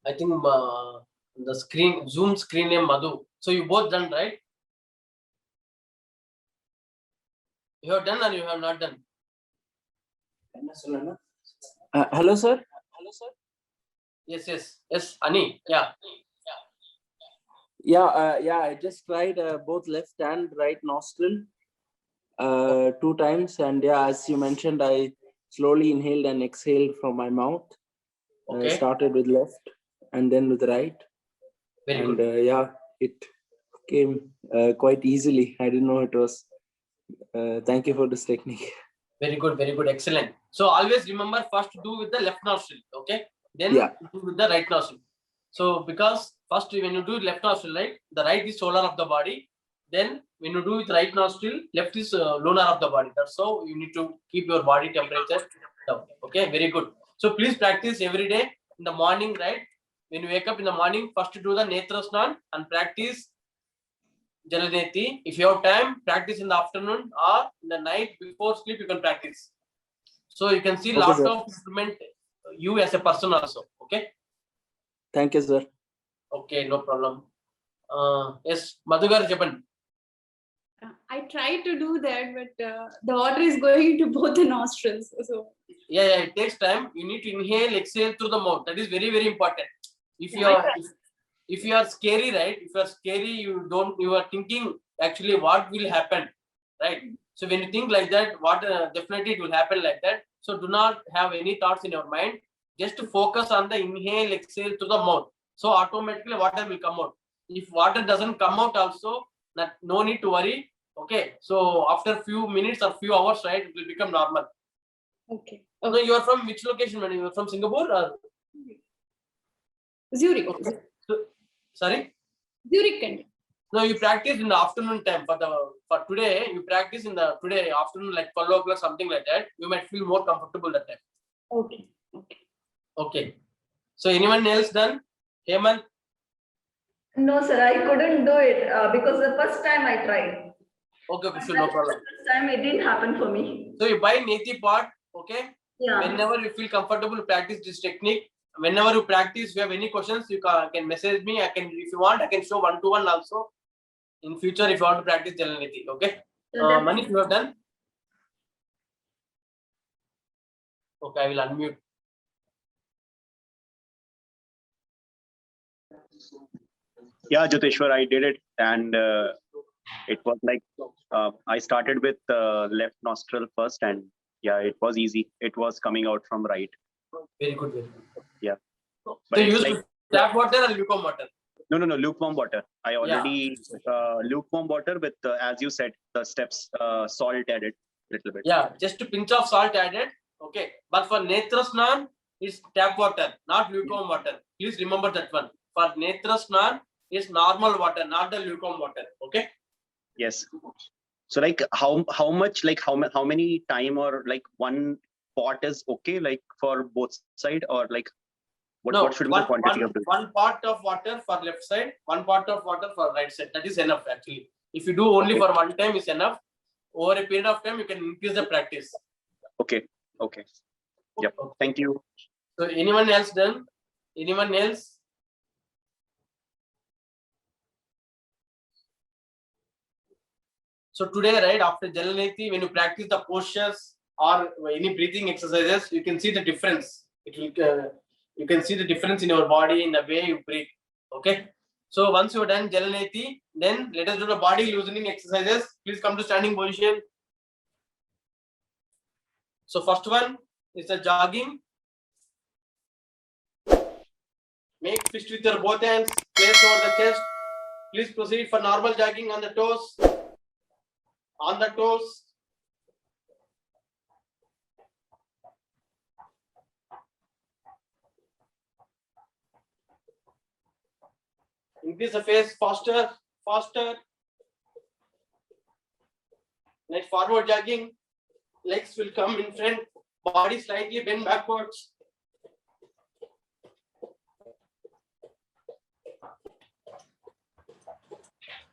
I think the screen, Zoom screen name Madhu. So you both done, right? You have done or you have not done? Hello, sir. Yes. Ani, yeah. Yeah. I just tried both left and right nostril 2 times, and yeah, as you mentioned, I slowly inhaled and exhaled from my mouth. Okay. Started with left and then with right. Very And good. yeah, it came quite easily. I didn't know it was. Thank you for this technique. Very good. Very good. Excellent. So always remember first do with the left nostril. Okay. Then Yeah. do with the right nostril. So because first when you do left nostril, right, the right is solar of the body. Then when you do with right nostril, left is lunar of the body. That's how you need to keep your body temperature down. Okay. Very good. So please practice every day in the morning, right? When you wake up in the morning, first do the Netra Snan and practice Jalaneti. If you have time, practice in the afternoon or in the night before sleep, you can practice. So you can see Okay, lot sir. of improvement you as a person also. Okay. Thank you, sir. Okay, no problem. Yes, Madhugar Japan. I try to do that, but the water is going to both the nostrils. So Yeah, it takes time. You need to inhale, exhale through the mouth. That is very, very important. If you Yeah, I are if you are scary, right? If you are scary, you are thinking actually what will happen, right? So when you think like that, what definitely it will happen like that. So do not have any thoughts in your mind. Just focus on the inhale, exhale through the mouth. So automatically water will come out. If water doesn't come out also, no need to worry. Okay. So after few minutes or few hours, right, it will become normal. okay. No, you are from which location, man? You are from Singapore or? Zurich. Okay. Sorry? Zurich country. No, you practice in the afternoon time. For today, you practice in the today afternoon, like 12 o'clock, something like that. You might feel more comfortable that time. Okay. Okay. Okay. So anyone else done? Hemant? No, sir, I couldn't do it because the first time I tried. Okay, sure, no problem. This time it didn't happen for me. So you buy Neti pot, okay? Yeah. Whenever you feel comfortable, practice this technique. Whenever you practice, if you have any questions, you can message me. If you want, I can show one-to-one also. In future, if you want to practice Jalaneti, okay? Manish, you have done? Okay, I will unmute. Yeah, Jyoteshwar, I did it, and it was like I started with left nostril first, and yeah, it was easy. It was coming out from right. Very good, very good. Yeah. So But you it's use like tap water or lukewarm water? no, lukewarm water. I already lukewarm water with, as you said, the steps, salt added little bit. Yeah, just a pinch of salt added. Okay, but for Netra Snan, it's tap water, not lukewarm water. Please remember that one. For Netra Snan, is normal water, not the lukewarm water. Okay. Yes. So like how much, like how many time, or like one pot is okay, like for both side, or like what should be the quantity of this? One pot of water for left side, one pot of water for right side. That is enough actually. If you do only for one time, is enough. Over a period of time, you can increase the practice. Okay. Yep. Thank you. So anyone else done? Anyone else? So today, right, after Jalaneti, when you practice the postures or any breathing exercises, you can see the difference. It will you can see the difference in your body in the way you breathe. Okay. So once you're done Jalaneti, then let us do the body loosening exercises. Please come to standing position. So first one is the jogging. Make fist with your both hands, place over the chest. Please proceed for normal jogging on the toes. On the toes. Increase the pace faster. Next, forward jogging. Legs will come in front. Body slightly bend backwards.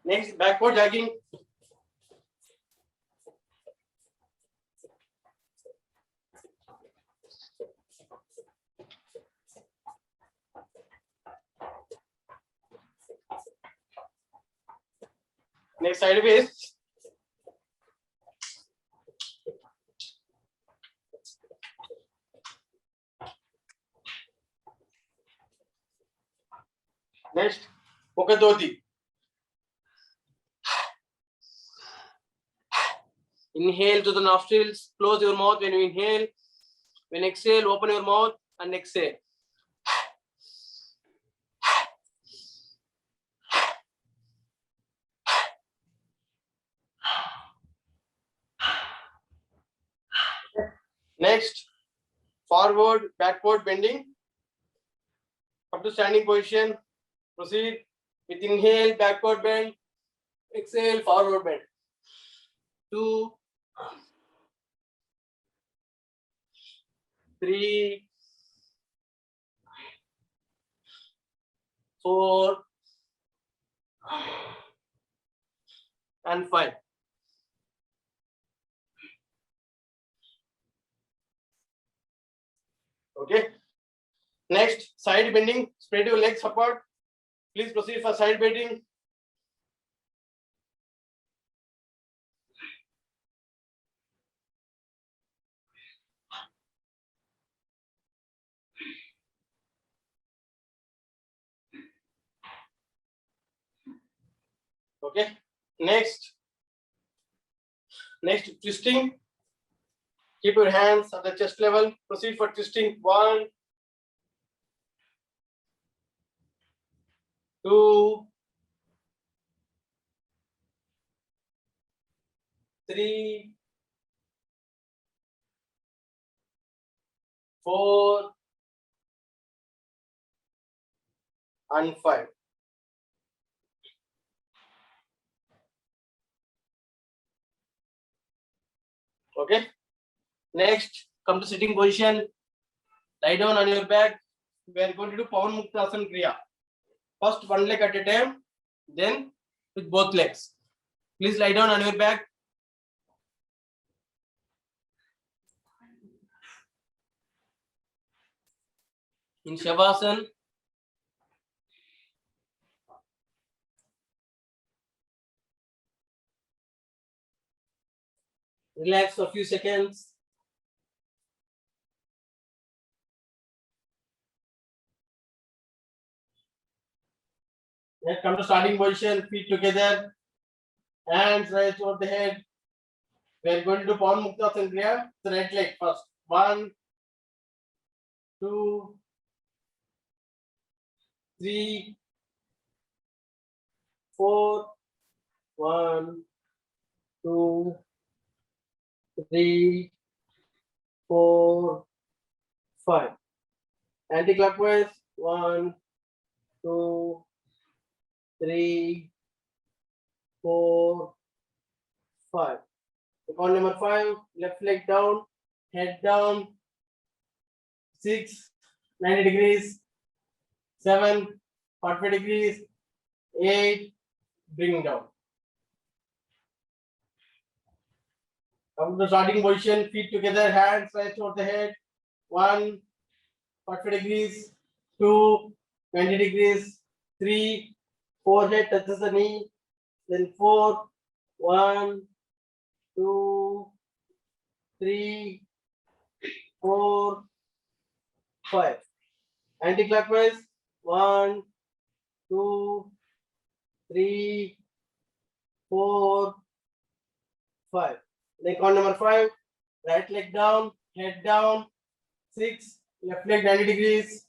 Next, backward jogging. Next, sideways. Next, Pokadoti. Inhale to the nostrils, close your mouth when you inhale. When exhale, open your mouth and exhale. Next, forward, backward bending. Up to standing position. Proceed with inhale, backward bend. Exhale, forward bend. 2, 3, 4, and 5. Okay. Next, side bending. Spread your legs apart. Please proceed for side bending. Okay. Next, twisting. Keep your hands at the chest level. Proceed for twisting. 1, 2, 3, 4, and 5. Okay. Next, come to sitting position. Lie down on your back. We are going to do Pavan Muktasana Kriya. First one leg at a time, then with both legs. Please lie down on your back. In Shavasana. Relax for a few seconds. Then come to starting position, feet together, hands raised over the head. We are going to do Pavan Muktasana Kriya. The right leg first. 1, 2, 3, 4. 1, 2, 3, 4, 5. Anti-clockwise. 1, 2, 3, 4, 5. Account number 5. Left leg down, head down. 6, 90 degrees. 7, 45 degrees. 8, bring down. Come to the starting position, feet together, hands raised over the head. 1, 45 degrees. 2, 20 degrees. 3, forehead touches the knee. Then 4, 1, 2, 3, 4, 5. Anti-clockwise. 1, 2, 3, 4, 5. Then count number 5. Right leg down, head down. 6, left leg 90 degrees.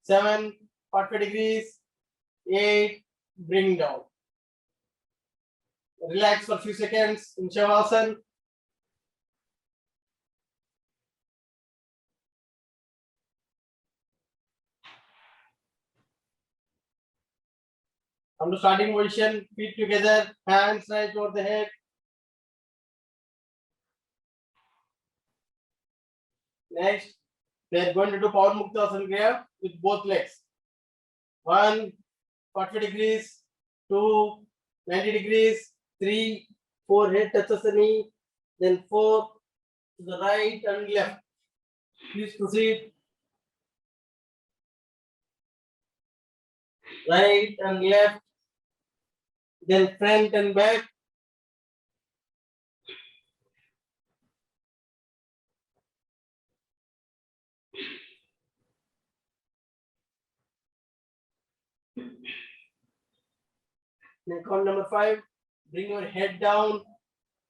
7, 45 degrees. 8, bring down. Relax for a few seconds in Shavasana. Come to starting position, feet together, hands raised over the head. Next, we are going to do Pavan Muktasana Kriya with both legs. 1, 45 degrees. 2, 90 degrees. 3, 4, head touches the knee. Then 4, to the right and left. Please proceed. Right and left. Then front and back. Then count number 5. Bring your head down.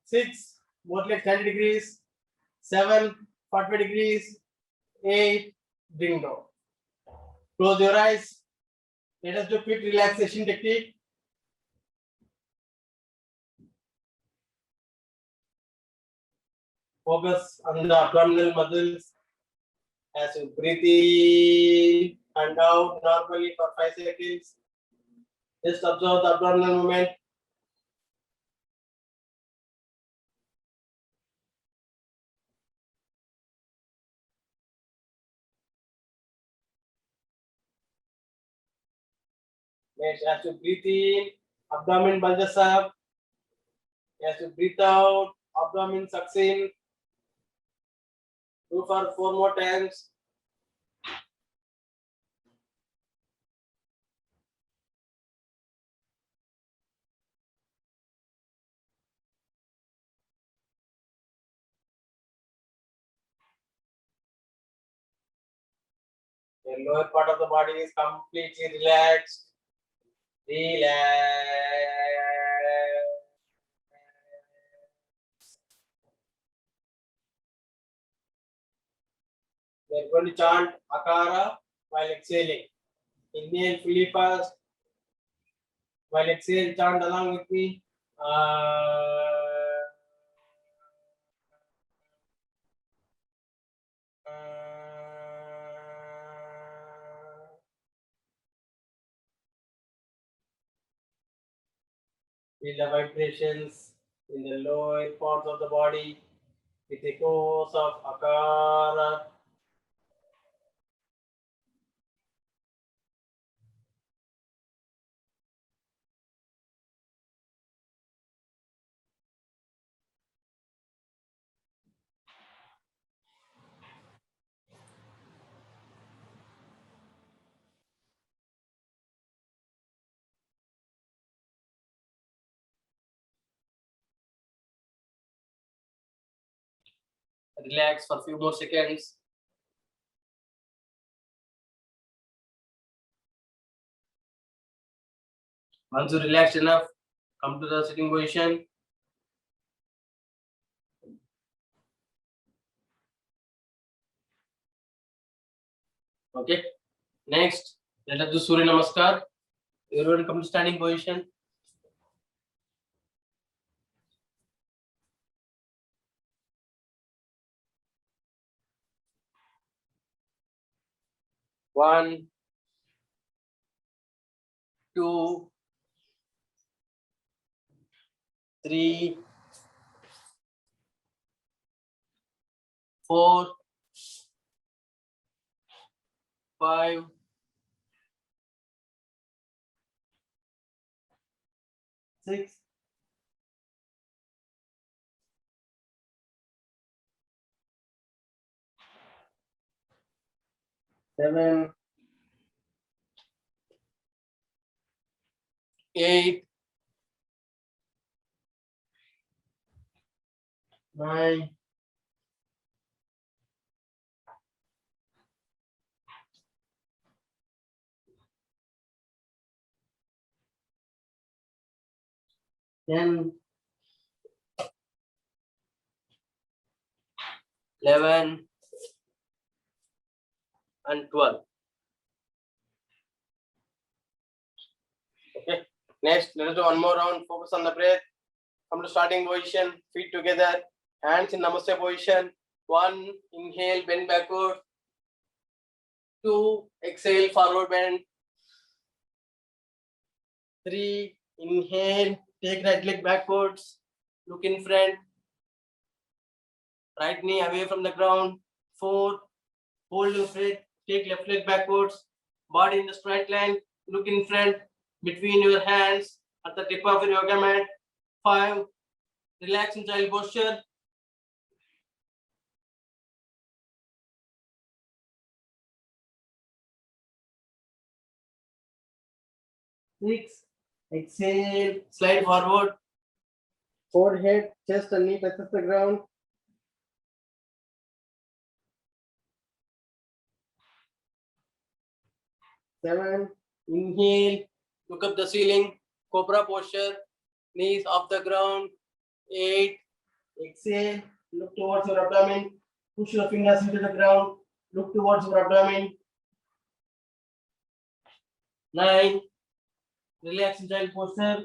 6, both legs 90 degrees. 7, 45 degrees. 8, bring down. Close your eyes. Let us do quick relaxation technique. Focus on the abdominal muscles as you breathe in and out normally for 5 seconds. Just observe the abdominal movement. Next, as you breathe in, abdomen bulges up. As you breathe out, abdomen sucks in. Do for 4 more times. The lower part of the body is completely relaxed. Relax. We are going to chant Akara while exhaling. Inhale fully fast. While exhale, chant along with me. Feel the vibrations in the lower parts of the body with echoes of Akara. Relax for a few more seconds. Once you relax enough, come to the sitting position. Okay. Next, let us do Surya Namaskar. Everyone come to standing position. One, two, three, four, five, six, seven, eight, nine, 10, 11, and 12. Okay. Next, let us do one more round. Focus on the breath. Come to starting position. Feet together. Hands in Namaste position. 1, inhale, bend backward. 2, exhale, forward bend. 3, inhale, take right leg backwards. Look in front. Right knee away from the ground. 4, hold your breath. Take left leg backwards. Body in the straight line. Look in front. Between your hands at the tip of your yoga mat. 5, relax in child posture. 6, exhale, slide forward. Forehead, chest and knee touches the ground. 7, inhale, look up the ceiling, cobra posture, knees off the ground. 8, exhale, look towards your abdomen, push your fingers into the ground, look towards your abdomen. 9, relax in child posture.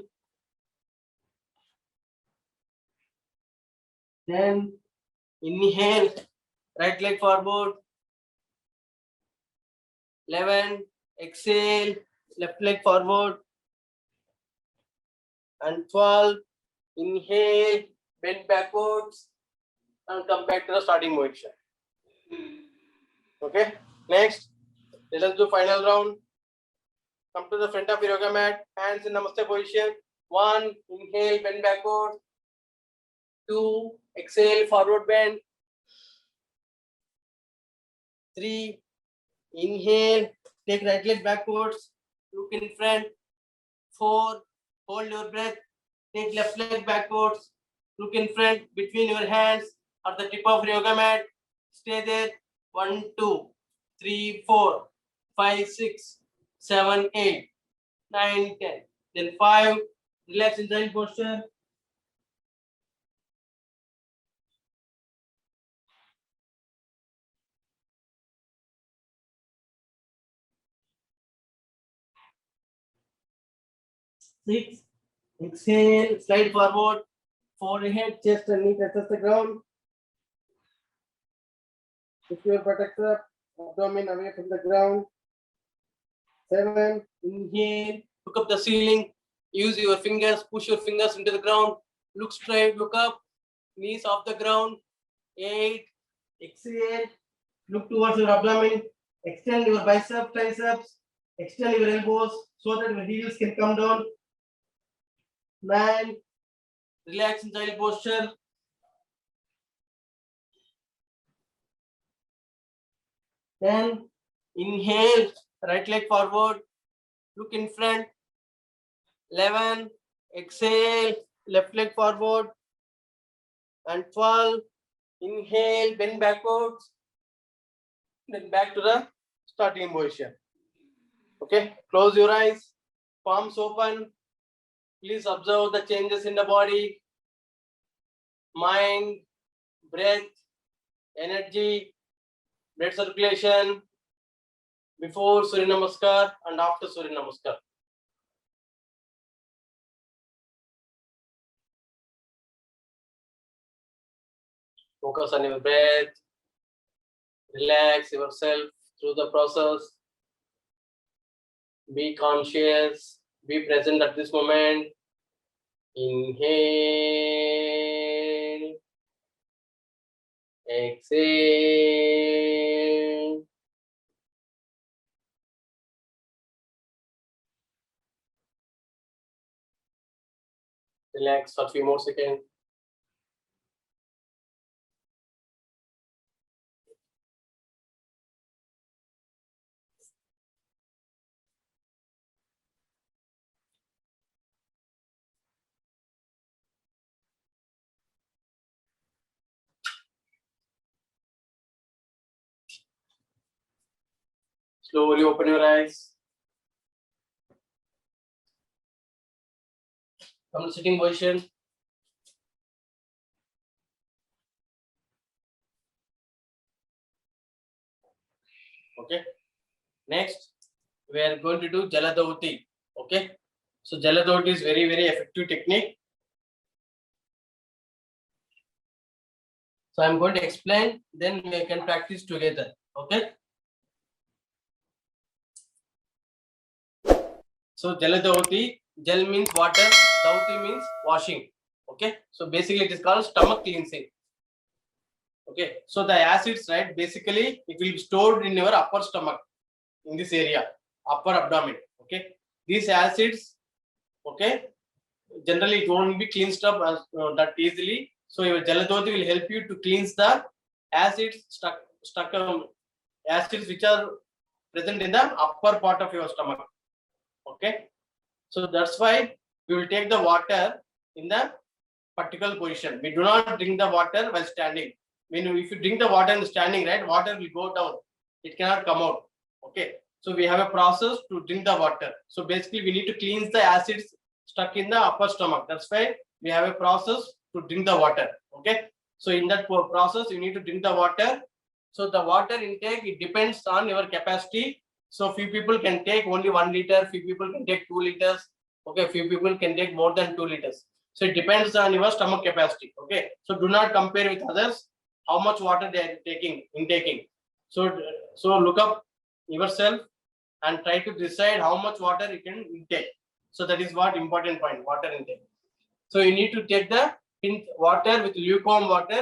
10, Inhale, right leg forward. 11, exhale, left leg forward. And 12, inhale, bend backwards and come back to the starting position. Okay, next, let us do final round. Come to the front of your yoga mat, hands in Namaste position. 1, inhale, bend backward. 2, exhale, forward bend. 3, inhale, take right leg backwards, look in front. 4, hold your breath, take left leg backwards, look in front between your hands at the tip of your yoga mat. Stay there. 1, 2, 3, 4, 5, 6, 7, 8, 9, 10. Then 5, relax in child posture. 6, exhale, slide forward, forehead, chest and knee touches the ground. Lift your buttocks up, abdomen away from the ground. 7, inhale, look up the ceiling, use your fingers, push your fingers into the ground, look straight, look up, knees off the ground. 8, exhale, look towards your abdomen, extend your biceps, triceps, extend your elbows so that your heels can come down. 9, relax in child posture. 10, inhale, right leg forward, look in front. 11, exhale, left leg forward. And 12, inhale, bend backwards. Then back to the starting position. Okay, close your eyes, palms open. Please observe the changes in the body, mind, breath, energy, blood circulation before Surya Namaskar and after Surya Namaskar. Focus on your breath. Relax yourself through the process. Be conscious. Be present at this moment. Inhale. Exhale. Relax for a few more seconds. Slowly open your eyes. Come to sitting position. Okay. Next, we are going to do Jaladauti. Okay. So Jaladauti is very, very effective technique. So I'm going to explain, then we can practice together. Okay. So Jaladauti, Jal means water, Dauti means washing. Okay. So basically it is called stomach cleansing. Okay. So the acids, right, basically it will be stored in your upper stomach, in this area, upper abdomen. Okay. These acids, okay, generally it won't be cleansed up that easily. So your Jaladauti will help you to cleanse the acids acids which are present in the upper part of your stomach. Okay. So that's why we will take the water in the particular position. We do not drink the water while standing. If you drink the water in standing, right, water will go down. It cannot come out. Okay. So we have a process to drink the water. So basically we need to cleanse the acids stuck in the upper stomach. That's why we have a process to drink the water. Okay. So in that process, you need to drink the water. So the water intake, it depends on your capacity. So few people can take only 1 liter, few people can take 2 liters. Okay, few people can take more than 2 liters. So it depends on your stomach capacity. Okay. So do not compare with others. how much water they are intaking. So look up yourself and try to decide how much water you can intake. So that is what important point, water intake. So you need to take the water with lukewarm water,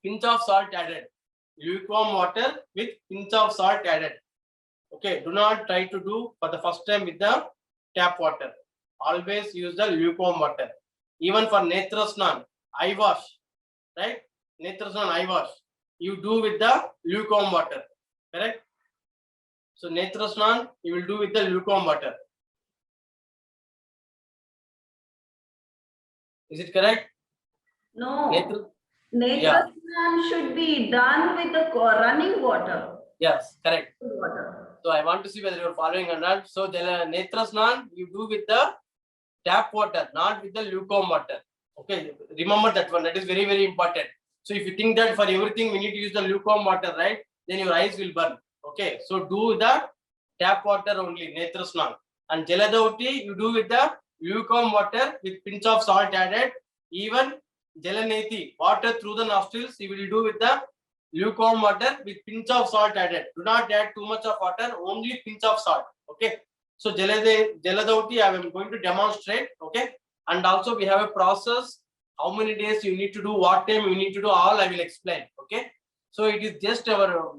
pinch of salt added. Lukewarm water with pinch of salt added. Okay, do not try to do for the first time with the tap water. Always use the lukewarm water. Even for Netra Snan, eye wash, right? Netra Snan, eye wash, you do with the lukewarm water, correct? So Netra Snan, you will do with the lukewarm water. Is it correct? No, Netra? Netra Snan should be done with the running water. Yes, correct. Water. So I want to see whether you are following or not. So the Netra Snan, you do with the tap water, not with the lukewarm water. Okay, remember that one. That is very, very important. So if you think that for everything we need to use the lukewarm water, right? Then your eyes will burn. Okay, so do the tap water only, Netra Snan. And Jaladauti, you do with the lukewarm water with pinch of salt added. Even Jalaneti, water through the nostrils, you will do with the lukewarm water with pinch of salt added. Do not add too much of water, only pinch of salt. Okay. So Jaladauti, I am going to demonstrate. Okay. And also we have a process. How many days you need to do, what time you need to do, all I will explain. Okay. So it is just our,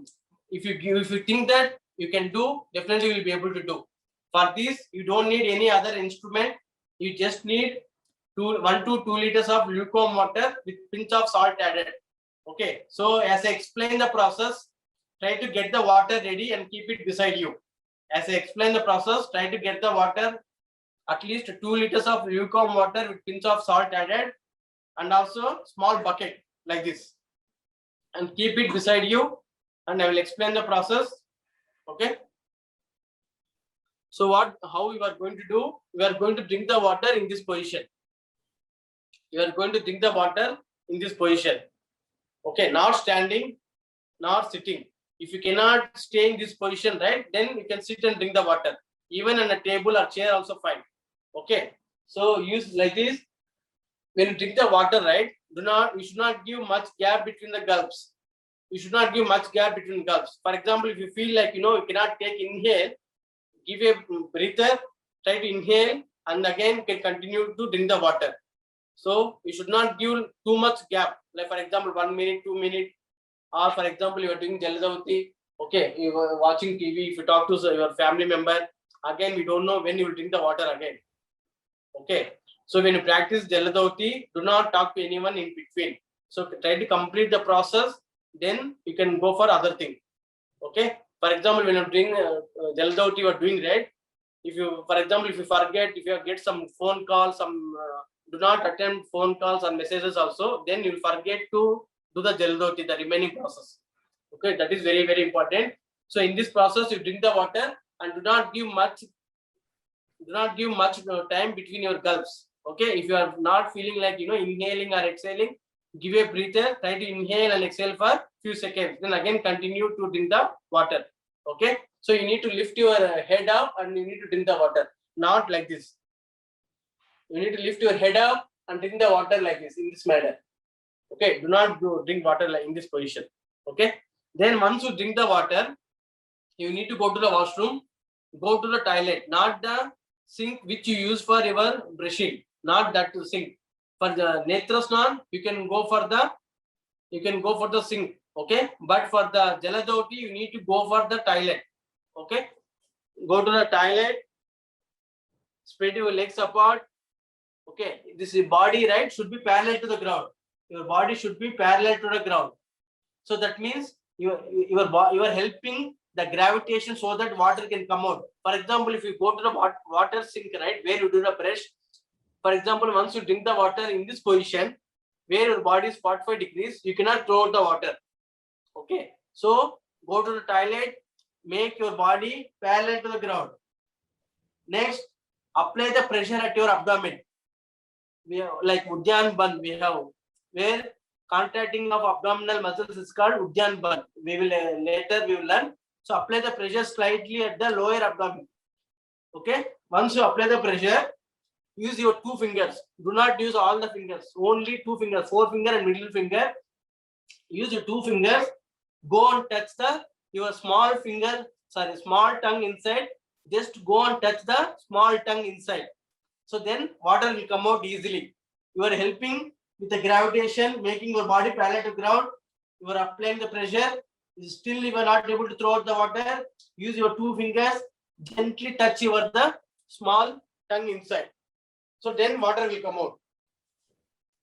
if you think that you can do, definitely you will be able to do. For this, you don't need any other instrument. You just need 1 to 2 liters of lukewarm water with pinch of salt added. Okay. So as I explain the process, try to get the water ready and keep it beside you. As I explain the process, try to get the water, at least 2 liters of lukewarm water with pinch of salt added, and also small bucket like this, and keep it beside you, and I will explain the process. Okay. So how we are going to do? We are going to drink the water in this position. You are going to drink the water in this position. Okay, not standing, not sitting. If you cannot stay in this position, right, then you can sit and drink the water. Even on a table or chair also fine. Okay. So use like this. When you drink the water, right, you should not give much gap between the gulps. You should not give much gap between gulps. For example, if you feel like, you cannot take inhale, give a breather, try to inhale, and again you can continue to drink the water. So you should not give too much gap. Like for example, 1 minute, 2 minutes, or for example, you are doing Jaladauti. Okay, you are watching TV. If you talk to your family member, again we don't know when you will drink the water again. Okay, so when you practice Jaladauti, do not talk to anyone in between. So try to complete the process, then you can go for other thing. Okay, for example, when you're doing Jaladauti, you are doing right. If you, for example, if you forget, if you get some phone calls, do not attempt phone calls and messages also, then you'll forget to do the Jaladauti, the remaining process. Okay, that is very, very important. So in this process, you drink the water and do not give much time between your gulps. Okay, if you are not feeling like inhaling or exhaling, give a breather, try to inhale and exhale for few seconds, then again continue to drink the water. Okay, so you need to lift your head up and you need to drink the water, not like this. You need to lift your head up and drink the water like this, in this manner. Okay, do not drink water like in this position. Okay, then once you drink the water, you need to go to the washroom, go to the toilet, not the sink which you use for your brushing, not that sink. For the Netra Snan, you can go for the sink. Okay, but for the Jaladauti, you need to go for the toilet. Okay, go to the toilet, spread your legs apart. Okay, this body, right, should be parallel to the ground. Your body should be parallel to the ground. So that means you are helping the gravitation so that water can come out. For example, if you go to the water sink, right, where you do the brush, for example, once you drink the water in this position, where your body is 45 degrees, you cannot throw out the water. Okay, so go to the toilet, make your body parallel to the ground. Next, apply the pressure at your abdomen. We have like Uddiyana Bandh, we have where contracting of abdominal muscles is called Uddiyana Bandh. We will later we will learn. So apply the pressure slightly at the lower abdomen. Okay, once you apply the pressure, use your 2 fingers. Do not use all the fingers, only 2 fingers, 4 finger and middle finger. use your two fingers, go and touch your small finger, small tongue inside. Just go and touch the small tongue inside. So then water will come out easily. You are helping with the gravitation, making your body parallel to ground. You are applying the pressure. Still you are not able to throw out the water. Use your two fingers, gently touch the small tongue inside. So then water will come out.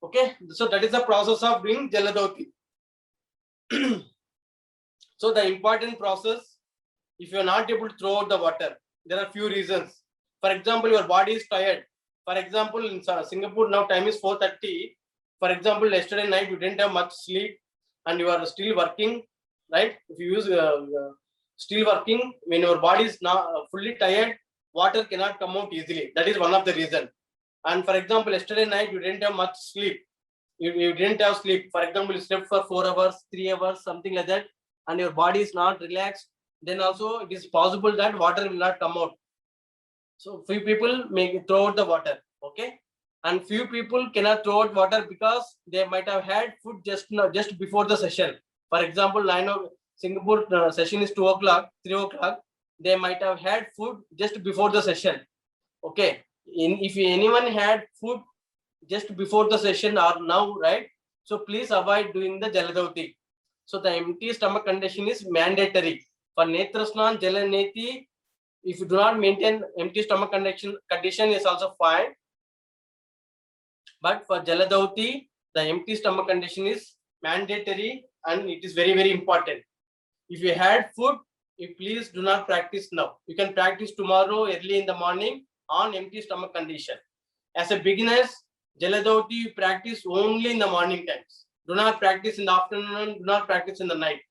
Okay, so that is the process of doing Jaladauti. So the important process, if you are not able to throw out the water, there are few reasons. For example, your body is tired. For example, in Singapore now time is 4:30. For example, yesterday night you didn't have much sleep and you are still working, right? If you use still working, when your body is now fully tired, water cannot come out easily. That is one of the reason. And for example, yesterday night you didn't have much sleep. You didn't have sleep. For example, you slept for 4 hours, 3 hours, something like that, and your body is not relaxed. Then also it is possible that water will not come out. So few people may throw out the water, okay? And few people cannot throw out water because they might have had food just before the session. For example, I know Singapore session is 2 o'clock, 3 o'clock. They might have had food just before the session, okay? If anyone had food just before the session or now, right? So please avoid doing the Jaladauti. So the empty stomach condition is mandatory. For Netrasnan, Jalaneti, if you do not maintain empty stomach condition is also fine. But for Jaladauti, the empty stomach condition is mandatory and it is very, very important. If you had food, you please do not practice now. You can practice tomorrow early in the morning on empty stomach condition. As a beginners, Jaladauti you practice only in the morning times. Do not practice in the afternoon, do not practice in the night.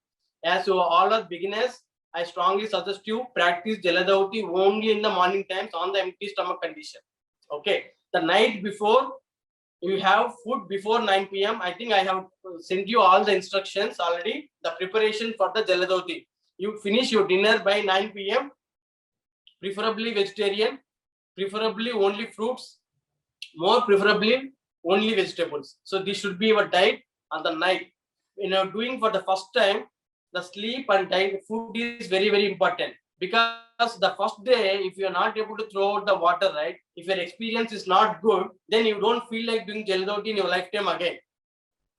As you all are beginners, I strongly suggest you practice Jaladauti only in the morning times on the empty stomach condition. Okay. The night before, you have food before 9 p.m. I think I have sent you all the instructions already. The preparation for the Jaladauti. You finish your dinner by 9 p.m. Preferably vegetarian, preferably only fruits, more preferably only vegetables. So this should be your diet on the night. When you're doing for the first time, the sleep and diet food is very, very important. Because the first day, if you're not able to throw out the water, right? If your experience is not good, then you don't feel like doing Jaladauti in your lifetime again.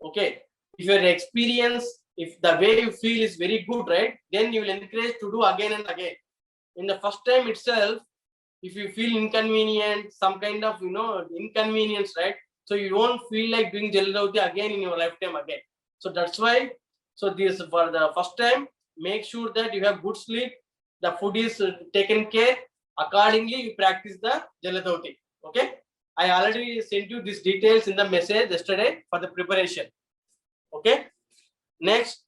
Okay. If your experience, if the way you feel is very good, right? Then you will encourage to do again and again. In the first time itself, if you feel inconvenient, some kind of inconvenience, right? So you don't feel like doing Jaladauti again in your lifetime again. So that's why. So this for the first time, make sure that you have good sleep. The food is taken care. Accordingly, you practice the Jaladauti. Okay. I already sent you these details in the message yesterday for the preparation. Okay. Next.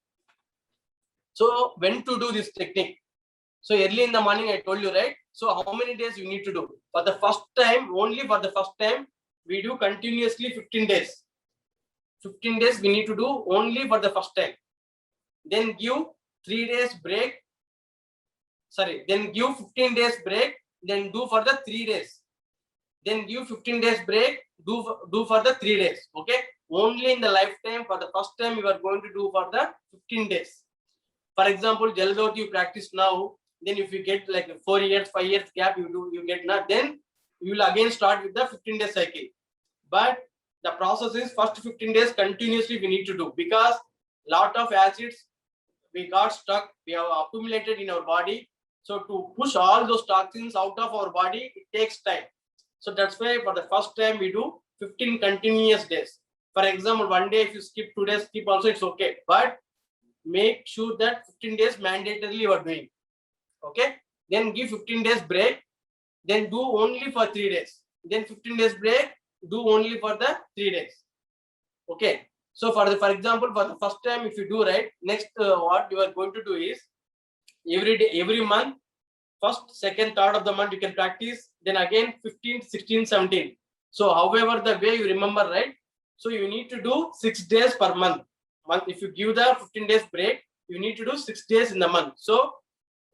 So when to do this technique? So early in the morning, I told you, right? So how many days you need to do? For the first time, only for the first time, we do continuously 15 days. 15 days we need to do only for the first time. Then give 3 days break. Then give 15 days break. Then do for the 3 days. Then give 15 days break. Do for the 3 days. Okay. Only in the lifetime, for the first time, you are going to do for the 15 days. For example, Jaladauti you practice now. Then if you get like 4 years, 5 years gap, you get not. Then you will again start with the 15-day cycle. But the process is first 15 days continuously we need to do, because lot of acids we got stuck, we have accumulated in our body. So to push all those toxins out of our body, it takes time. So that's why for the first time we do 15 continuous days. For example, one day if you skip 2 days, skip also, it's okay. But make sure that 15 days mandatorily you are doing. Okay. Then give 15 days break. Then do only for 3 days. Then 15 days break, do only for the 3 days. Okay. So for example, for the first time, if you do right, next what you are going to do is every day, every month, first, second, third of the month you can practice. Then again 15, 16, 17. So however the way you remember, right? So you need to do 6 days per month. If you give the 15 days break, you need to do 6 days in the month. So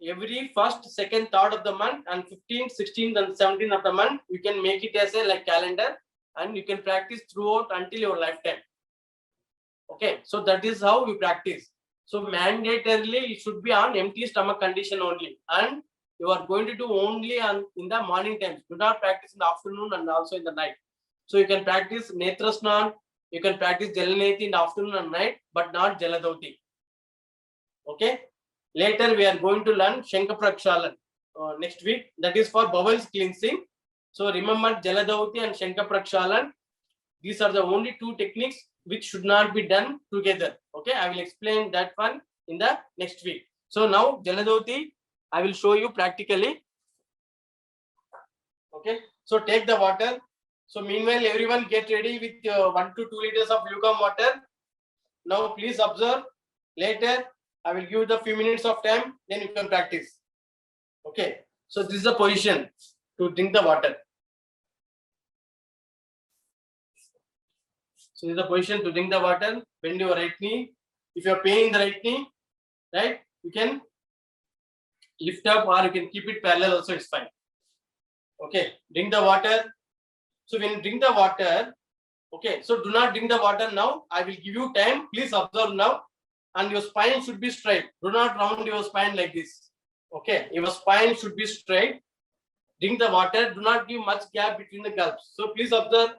every first, second, third of the month and 15th, 16th and 17th of the month, you can make it as a like calendar and you can practice throughout until your lifetime. Okay, so that is how we practice. So mandatorily it should be on empty stomach condition only, and you are going to do only on in the morning times. Do not practice in the afternoon and also in the night. So you can practice Netra Snan, you can practice Jalaneti in the afternoon and night, but not Jaladauti. Okay. Later we are going to learn Shankaprakshalan next week. That is for bowels cleansing. So remember Jaladauti and Shankaprakshalan. These are the only two techniques which should not be done together. Okay, I will explain that one in the next week. So now Jaladauti, I will show you practically. Okay, so take the water. So meanwhile, everyone get ready with 1 to 2 liters of lukewarm water. Now please observe. Later, I will give you the few minutes of time. Then you can practice. Okay, so this is the position to drink the water. So this is the position to drink the water. Bend your right knee. If you are pain in the right knee, right, you can lift up or you can keep it parallel also, it's fine. Okay, drink the water. So when you drink the water, okay, so do not drink the water now. I will give you time. Please observe now. And your spine should be straight. Do not round your spine like this. Okay, your spine should be straight. Drink the water. Do not give much gap between the gulps. So please observe.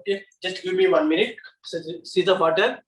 Okay, just give me 1 minute. So see the water.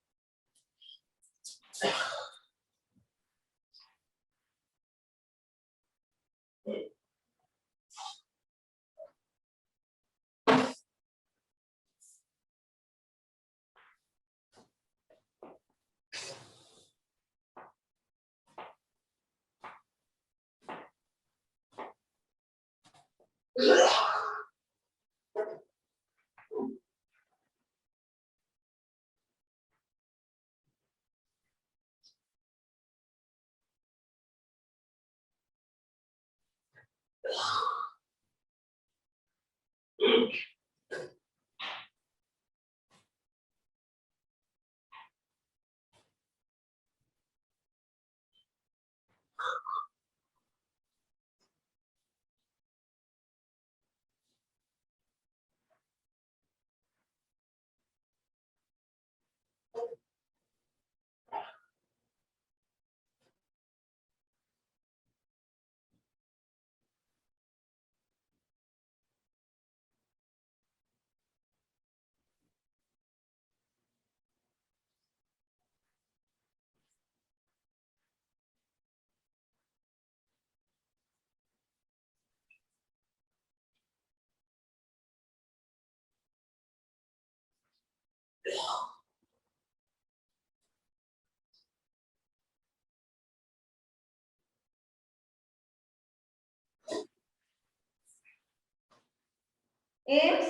Ames,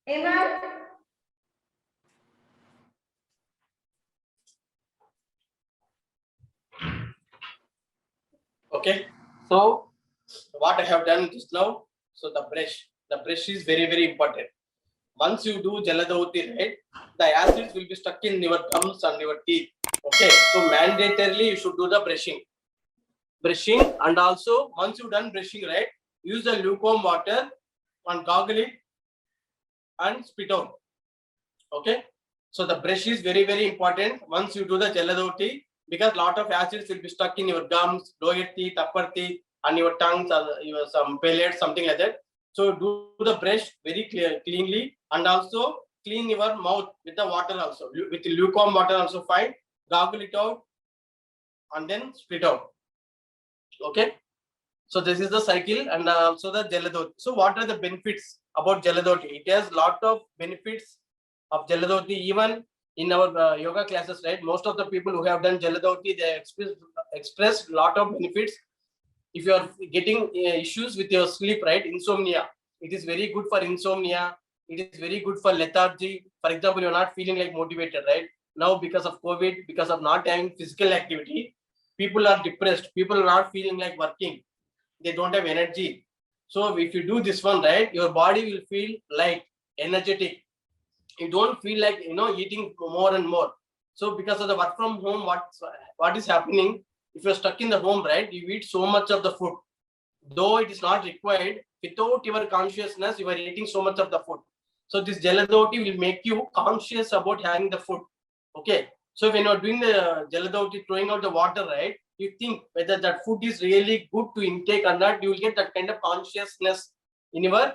Amen. Okay. So what I have done just now, so the brush is very, very important. Once you do Jaladavati, right, the acids will be stuck in your gums and your teeth. Okay. So mandatorily you should do the brushing, and also once you done brushing, right, use the lukewarm water and gargle it and spit out. Okay. So the brush is very, very important once you do the Jaladavati, because lot of acids will be stuck in your gums, lower teeth, upper teeth, and your tongues, or your some palates, something like that. So do the brush very cleanly, and also clean your mouth with the water also. With the lukewarm water also fine. Gargle it out and then spit out. Okay. So this is the cycle, and also the Jaladavati. So what are the benefits about Jaladavati? It has lot of benefits of Jaladavati. Even in our yoga classes, right? Most of the people who have done Jaladavati, they express lot of benefits. If you are getting issues with your sleep, right? Insomnia. It is very good for insomnia. It is very good for lethargy. For example, you're not feeling like motivated, right? Now because of COVID, because of not having physical activity, people are depressed. People are not feeling like working. They don't have energy. So if you do this one, right, your body will feel light, energetic. You don't feel like eating more and more. So because of the work from home, what is happening? If you're stuck in the home, right, you eat so much of the food, though it is not required. Without your consciousness, you are eating so much of the food. So this Jaladavati will make you conscious about having the food. Okay. So when you're doing the Jaladavati, throwing out the water, right, you think whether that food is really good to intake or not. You will get that kind of consciousness in your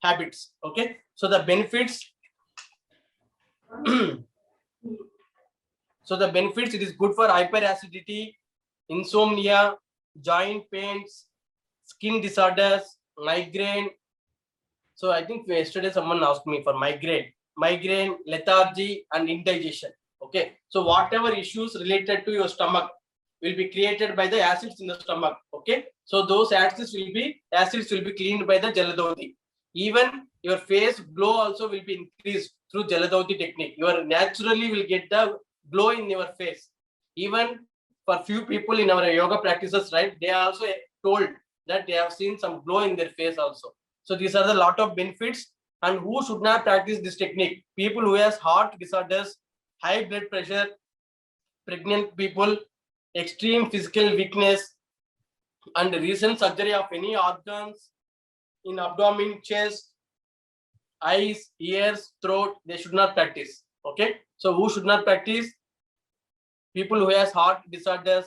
habits. Okay. So the benefits. So the benefits, it is good for hyperacidity, insomnia, joint pains, skin disorders, migraine. So I think yesterday someone asked me for migraine, lethargy, and indigestion. Okay. So whatever issues related to your stomach will be created by the acids in the stomach. Okay. So those acids will be cleaned by the Jaladavati. Even your face glow also will be increased through Jaladavati technique. You are naturally will get the glow in your face. Even for few people in our yoga practices, right, they are also told that they have seen some glow in their face also. So these are the lot of benefits. And who should not practice this technique? People who has heart disorders, high blood pressure, pregnant people, extreme physical weakness, and recent surgery of any organs in abdomen, chest, eyes, ears, throat, they should not practice. Okay. So who should not practice? People who has heart disorders,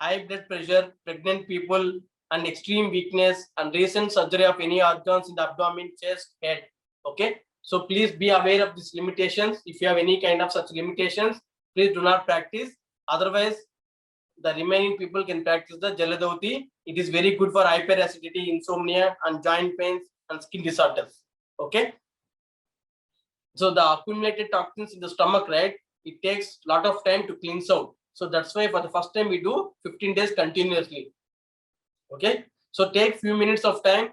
high blood pressure, pregnant people, and extreme weakness, and recent surgery of any organs in the abdomen, chest, head. Okay. So please be aware of these limitations. If you have any kind of such limitations, please do not practice. Otherwise, the remaining people can practice the Jaladavati. It is very good for hyperacidity, insomnia, and joint pains and skin disorders. Okay. So the accumulated toxins in the stomach, right, it takes a lot of time to cleanse out. So that's why for the first time we do 15 days continuously. Okay. So take few minutes of time.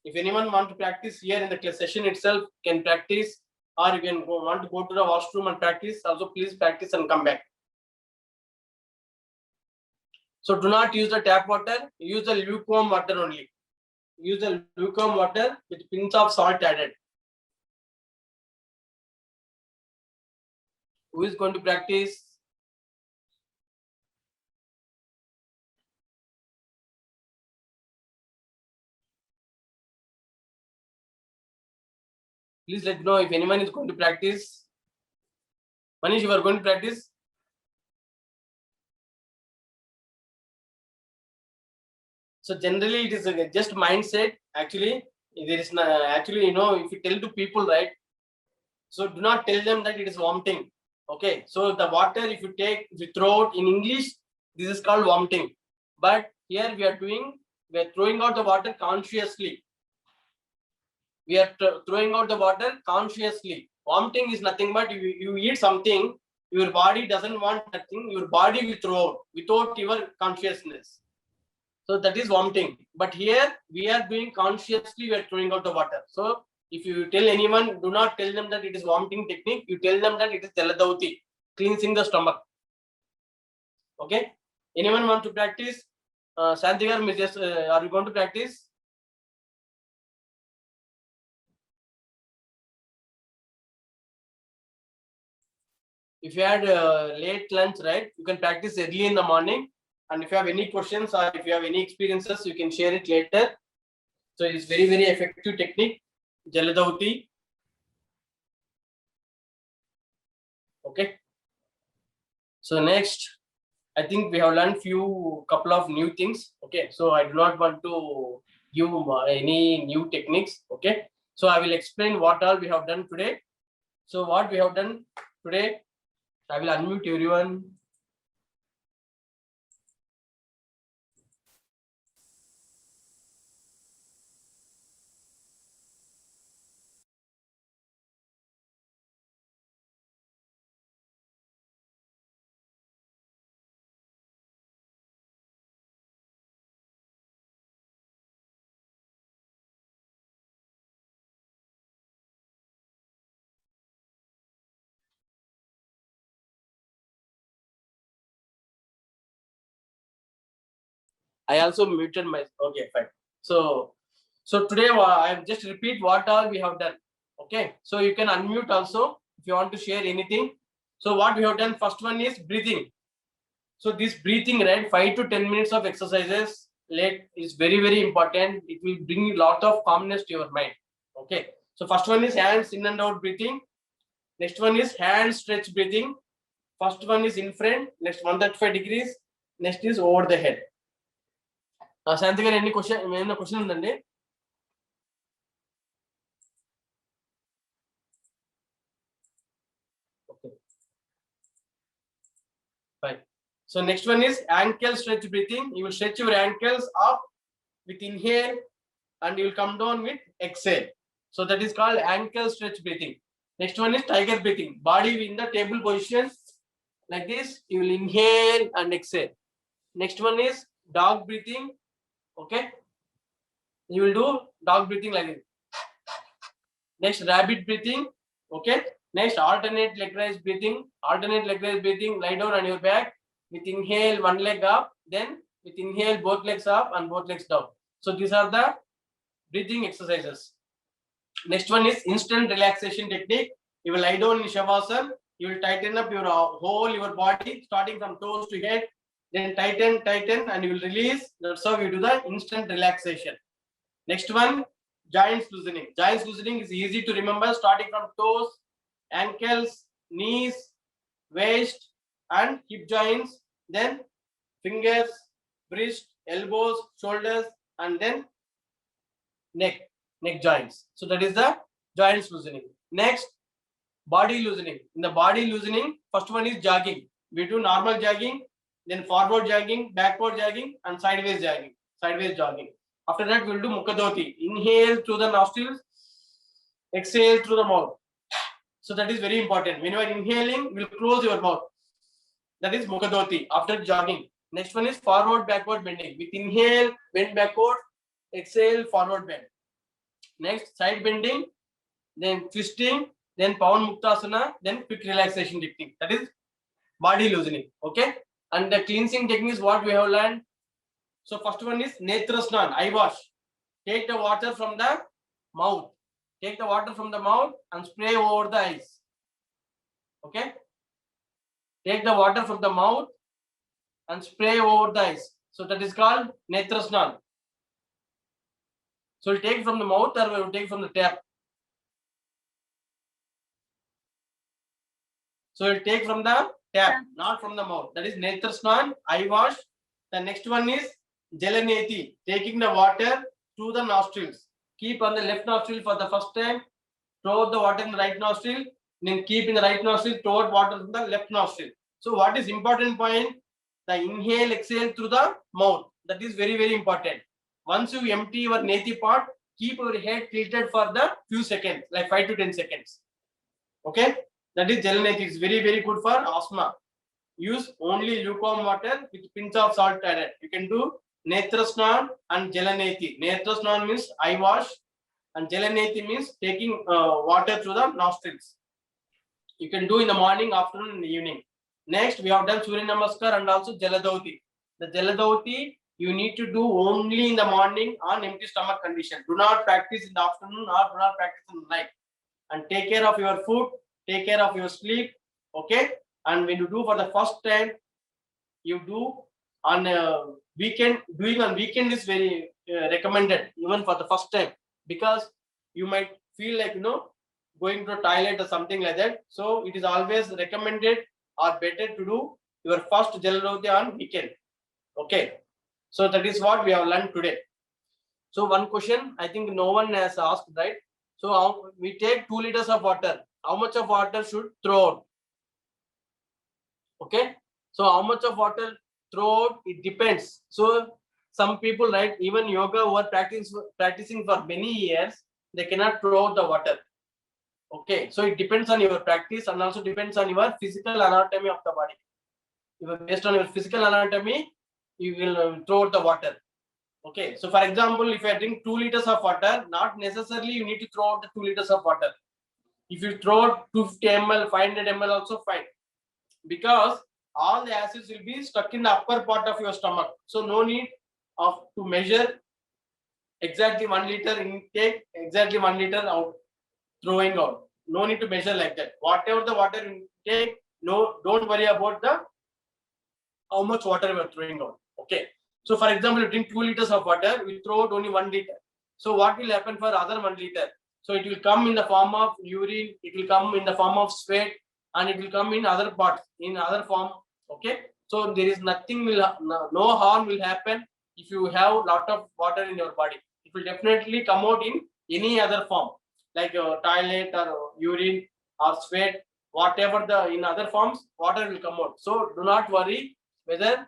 If anyone want to practice here in the session itself, can practice, or you can want to go to the washroom and practice. Also, please practice and come back. So do not use the tap water. Use the lukewarm water only. Use the lukewarm water with pinch of salt added. Who is going to practice? Please let me know if anyone is going to practice. Manish, you are going to practice? So generally it is just mindset. Actually, there is actually, if you tell to people, right, so do not tell them that it is vomiting. Okay. So the water, if you throw it in English, this is called vomiting. But here we are throwing out the water consciously. We are throwing out the water consciously. Vomiting is nothing but you eat something, your body doesn't want nothing, your body will throw out without your consciousness. So that is vomiting. But here we are doing consciously, we are throwing out the water. So If you tell anyone, do not tell them that it is vomiting technique. You tell them that it is Jaladauti, cleansing the stomach. Okay. Anyone want to practice? Santigar, are you going to practice? If you had late lunch, right, you can practice early in the morning. And if you have any questions or if you have any experiences, you can share it later. So it's very, very effective technique, Jaladauti. Okay. So next, I think we have learned couple of new things. Okay. So I do not want to give any new techniques. Okay. So I will explain what all we have done today. So what we have done today, I will unmute everyone. I also muted my. Okay, fine. So today I just repeat what all we have done. Okay. So you can unmute also if you want to share anything. So what we have done, first one is breathing. So this breathing, right, 5 to 10 minutes of exercises is very, very important. It will bring a lot of calmness to your mind. Okay. So first one is hands in and out breathing. Next one is hand stretch breathing. First one is in front. Next 135 degrees. Next is over the head. Santi garu, any question? Any question undandi? Okay. Fine. So next one is ankle stretch breathing. You will stretch your ankles up with inhale and you will come down with exhale. So that is called ankle stretch breathing. Next one is tiger breathing. Body in the table position like this. You will inhale and exhale. Next one is dog breathing. Okay. You will do dog breathing like this. Next, rabbit breathing. Okay. Next, alternate leg raise breathing. Alternate leg raise breathing. Lie down on your back. With inhale, one leg up. Then with inhale, both legs up and both legs down. So these are the breathing exercises. Next one is instant relaxation technique. You will lie down in Shavasana. You will tighten up your your body, starting from toes to head. Then tighten, and you will release. That's how you do the instant relaxation. Next one, joints loosening. Joints loosening is easy to remember, starting from toes, ankles, knees, waist, and hip joints. Then fingers, wrist, elbows, shoulders, and then neck joints. So that is the joints loosening. Next, body loosening. In the body loosening, first one is jogging. We do normal jogging, then forward jogging, backward jogging, and sideways jogging. After that, we'll do Mukadoti. Inhale through the nostrils, exhale through the mouth. So that is very important. When you are inhaling, we'll close your mouth. That is Mukadoti after jogging. Next one is forward, backward bending. With inhale, bend backward, exhale, forward bend. Next, side bending, then twisting, then Pawan Muktasana, then quick relaxation technique. That is body loosening. Okay. And the cleansing technique is what we have learned. So first one is Netra Snan, eye wash. Take the water from the mouth. Take the water from the mouth and spray over the eyes. Okay. Take the water from the mouth and spray over the eyes. So that is called Netra Snan. So we'll take from the mouth or we'll take from the tap. So we'll take from the tap, not from the mouth. That is Netra Snan, eye wash. The next one is Jalaneti, taking the water through the nostrils. Keep on the left nostril for the first time, throw the water in the right nostril, then keep in the right nostril, throw water in the left nostril. So what is important point? The inhale, exhale through the mouth. That is very, very important. Once you empty your neti part, keep your head tilted for the few seconds, like 5 to 10 seconds. Okay? That is Jalaneti. It's very, very good for asthma. Use only lukewarm water with pinch of salt added. You can do Netra Snan and Jalaneti. Netra Snan means eye wash. and Jalaneti means taking water through the nostrils. You can do in the morning, afternoon, and evening. Next, we have done Surya Namaskar and also Jaladauti. The Jaladauti you need to do only in the morning on empty stomach condition. Do not practice in the afternoon or do not practice in the night. And take care of your food, take care of your sleep. Okay. And when you do for the first time, you do on a weekend. Doing on weekend is very recommended even for the first time, because you might feel like going to a toilet or something like that. So it is always recommended or better to do your first Jaladauti on weekend. Okay. So that is what we have learned today. So one question I think no one has asked, right? So we take 2 liters of water. How much of water should throw out? Okay. So how much of water throw out? It depends. So some people, right, even yoga who are practicing for many years, they cannot throw out the water. Okay. So it depends on your practice and also depends on your physical anatomy of the body. Based on your physical anatomy, you will throw out the water. Okay. So for example, if I drink 2 liters of water, not necessarily you need to throw out the 2 liters of water. If you throw out 250 ml, 500 ml also fine. Because all the acids will be stuck in the upper part of your stomach. So no need of to measure exactly 1 liter intake, exactly 1 liter out, throwing out. No need to measure like that. Whatever the water intake, no, don't worry about the how much water we are throwing out. Okay. So for example, you drink 2 liters of water, we throw out only 1 liter. So what will happen for other 1 liter? So it will come in the form of urine, it will come in the form of sweat, and it will come in other parts, in other form. Okay. So there is nothing no harm will happen if you have lot of water in your body. It will definitely come out in any other form, like toilet or urine or sweat, whatever in other forms, water will come out. So do not worry whether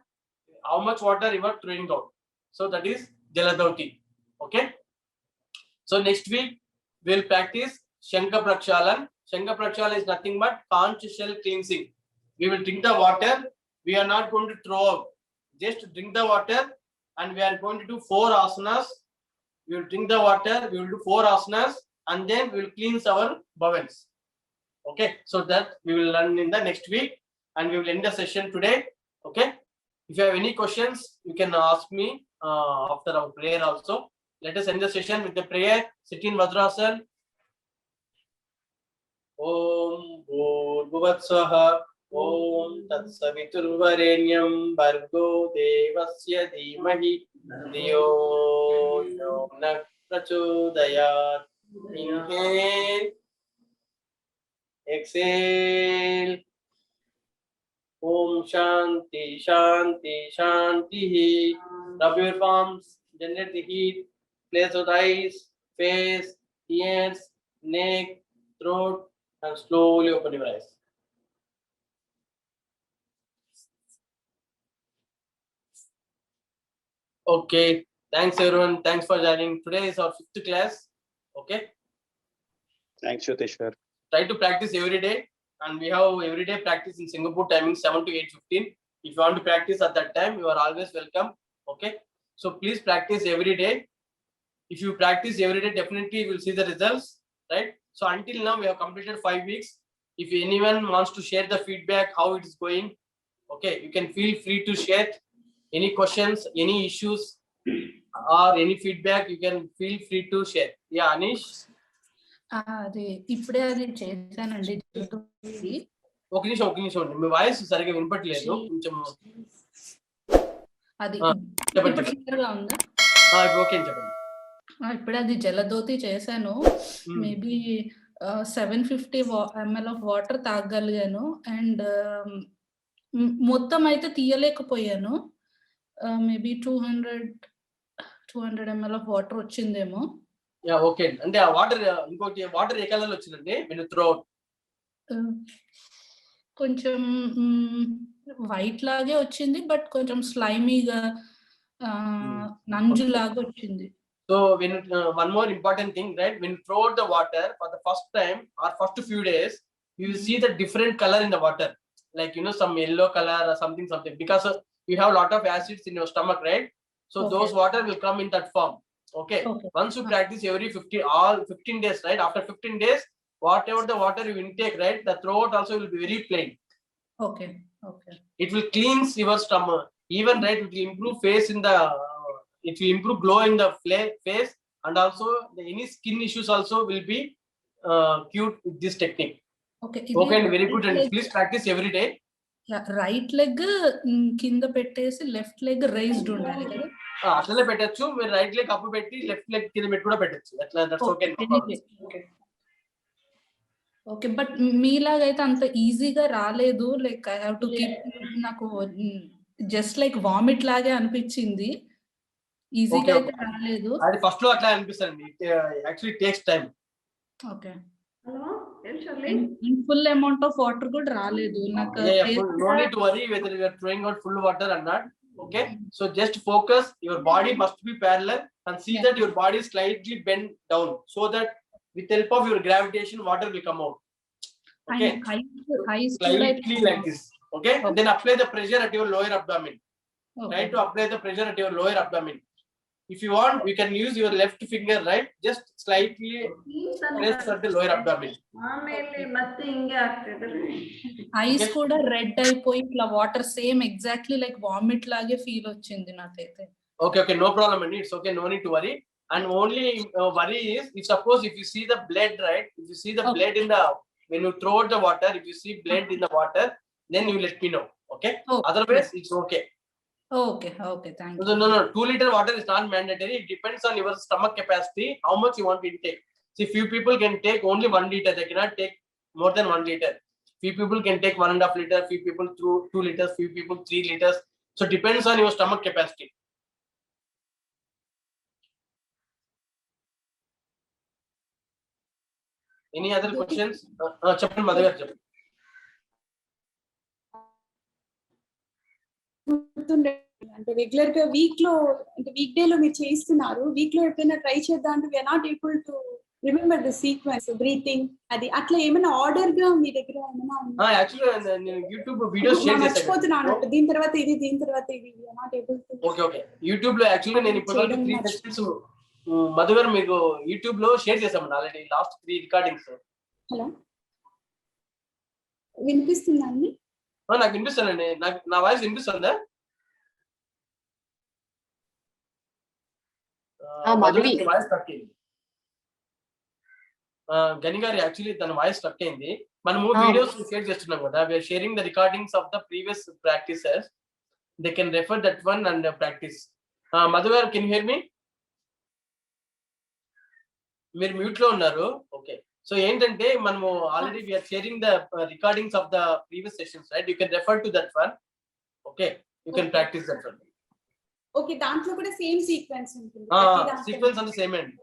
how much water you are throwing out. So that is Jaladauti. Okay. So next week we'll practice Shankha Prakshalan. Shankha Prakshalan is nothing but conch shell cleansing. We will drink the water. We are not going to throw out. Just drink the water, and we are going to do 4 asanas. We will drink the water. We will do 4 asanas, and then we will cleanse our bowels. Okay. So that we will learn in the next week, and we will end the session today. Okay. If you have any questions, you can ask me after our prayer also. Let us end the session with the prayer. Sit in Vajrasana. Om Bhurvuvasvaha. Om Tatsaviturvarenyam Bhargo Devasya Dhimahi Dhiyo Yo Na Prachodayat. Inhale. Exhale. Om Shanti Shanti Shanti. Rub your palms, generate the heat, place your eyes, face, ears, neck, throat, and slowly open your eyes. Okay, thanks everyone. Thanks for joining. Today is our 5th class. Okay, Thanks, Yoteshwar. try to practice every day, and we have everyday practice in Singapore timing 7 to 8:15. If you want to practice at that time, you are always welcome. Okay, so please practice every day. If you practice every day, definitely you will see the results, right? So until now we have completed 5 weeks. If anyone wants to share the feedback, how it is going, okay, you can feel free to share any questions, any issues, or any feedback. You can feel free to share. Yeah, Anish. అది ఇప్పుడే అది చేశానండి ఒక నిమిషం మీ voice సరిగా వినపట్లేదు కొంచెం అది చెప్పండి. ఇప్పుడు clear గా ఉందా ఓకే చెప్పండి. ఇప్పుడు అది జలదోతి చేశాను మేబీ 750 ml ఆఫ్ వాటర్ తాగగలిగాను అండ్ మొత్తం అయితే తీయలేకపోయాను మేబీ 200 ml ఆఫ్ వాటర్ వచ్చిందేమో. ఓకే అంటే ఆ వాటర్ ఇంకోటి వాటర్ ఏ కలర్ వచ్చిందండి మీరు త్రో కొంచెం వైట్ లాగే వచ్చింది బట్ కొంచెం స్లైమీగా నంజు లాగా వచ్చింది. So when one more important thing, right? When you throw out the water for the first time or first few days, you will see the different color in the water, like some yellow color or something, because you have a lot of acids in your stomach, right? So Okay. those water will come in that form. Okay. Okay. Once you practice every 15 days, right? After 15 days, whatever the water you intake, right, the throat also will be very plain. Okay. Okay. It will cleanse your stomach. Even, right, it will improve face in the, it will improve glow in the face, and also any skin issues also will be cured with this technique. Okay. Okay, and very good. And please practice every day. Right leg కింద పెట్టేసి left leg raised ఉండాలి కదా. అట్లనే పెట్టచ్చు. మీరు right leg అప్పు పెట్టి left leg కింద పెట్టి కూడా పెట్టచ్చు. అట్లా దట్స్ ఓకే. ఓకే, బట్ మీలాగైతే అంత ఈజీగా రాలేదు. Like I have to keep, నాకు జస్ట్ లైక్ వామిట్ లాగే అనిపించింది. ఈజీగా అయితే రాలేదు. అది ఫస్ట్ లో అట్లా అనిపిస్తుంది. Actually takes time. Okay. Hello, Shirley. Full amount of water కూడా రాలేదు నాకు. No need to worry whether you are throwing out full water or not. Okay, so just focus. Your body must be parallel, and see that your body is slightly bent down, so that with help of your gravitation, water will come out. Okay, slightly like this. Okay, and then apply the pressure at your lower abdomen. Try to apply the pressure at your lower abdomen. If you want, you can use your left finger, right? Just slightly press at the lower abdomen. Ice కూడా red అయిపోయి ఇట్లా water same exactly like vomit లాగే feel వచ్చింది నాకైతే. Okay, no problem, Andy. It's okay, no need to worry. And only worry is, if suppose if you see the blood, right? If you see the blood in the, when you throw out the water, if you see blood in the water, then you let me know. Okay. Otherwise, it's okay. Okay, thank you. No. 2 liter water is not mandatory. It depends on your stomach capacity, how much you want to intake. See, few people can take only 1 liter. They cannot take more than 1 liter. Few people can take 1.5 liter. Few people through 2 liters. Few people 3 liters. So depends on your stomach capacity. Any other questions? Chappan Madhagar. అంటే regular గా week లో, అంటే week day లో మీరు చేస్తున్నారు, week లో ఎప్పుడైనా try చేద్దాం అంటే we are not able to remember the sequence, breathing, అది అట్లా ఏమైనా ఆర్డర్ గా మీ దగ్గర ఏమైనా ఉందా? యాక్చువల్లీ నేను యూట్యూబ్ వీడియోస్ షేర్ చేశాను. మర్చిపోతున్నాను, దీని తర్వాత ఇది, దీని తర్వాత ఇది, we are not able to. Okay YouTube లో యాక్చువల్లీ నేను ఇప్పుడు 3 సెషన్స్ మధుగారు మీకు యూట్యూబ్ లో షేర్ చేశామండి ఆల్రెడీ, లాస్ట్ 3 రికార్డింగ్స్. హలో, వినిపిస్తుందా అండి? నాకు వినిపిస్తుందండి. నా వాయిస్ వినిపిస్తుందా? వాయిస్ స్ట్రక్ అయింది. గని గారు యాక్చువల్లీ తన వాయిస్ స్ట్రక్ అయింది. మనము వీడియోస్ షేర్ చేస్తున్నాం కదా, we are sharing the recordings of the previous practices. They can refer that one and practice. Madhu గారు, కెన్ యు హియర్ మీ? మీరు మ్యూట్ లో ఉన్నారు. ఓకే, సో ఏంటంటే మనము already we are sharing the recordings of the previous sessions, right? You can refer to that one. Okay, you can practice that one. Okay, దాంట్లో కూడా same sequence ఉంటుంది. Sequence అంతా same అండి.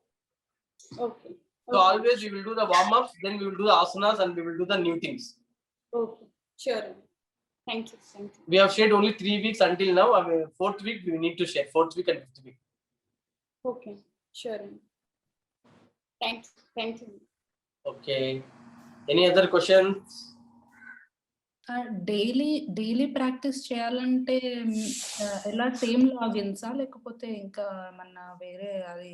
Okay, so always we will do the warm ups, then we will do the asanas, and we will do the new things. Okay, sure. Thank you. We have shared only 3 weeks until now. I mean, 4th week we need to share, 4th week and 5th week. Okay, sure. Thank you. Okay, any other questions? Daily practice చేయాలంటే ఎలా same లాగిన్సా లేకపోతే ఇంకా ఏమన్నా వేరే? అది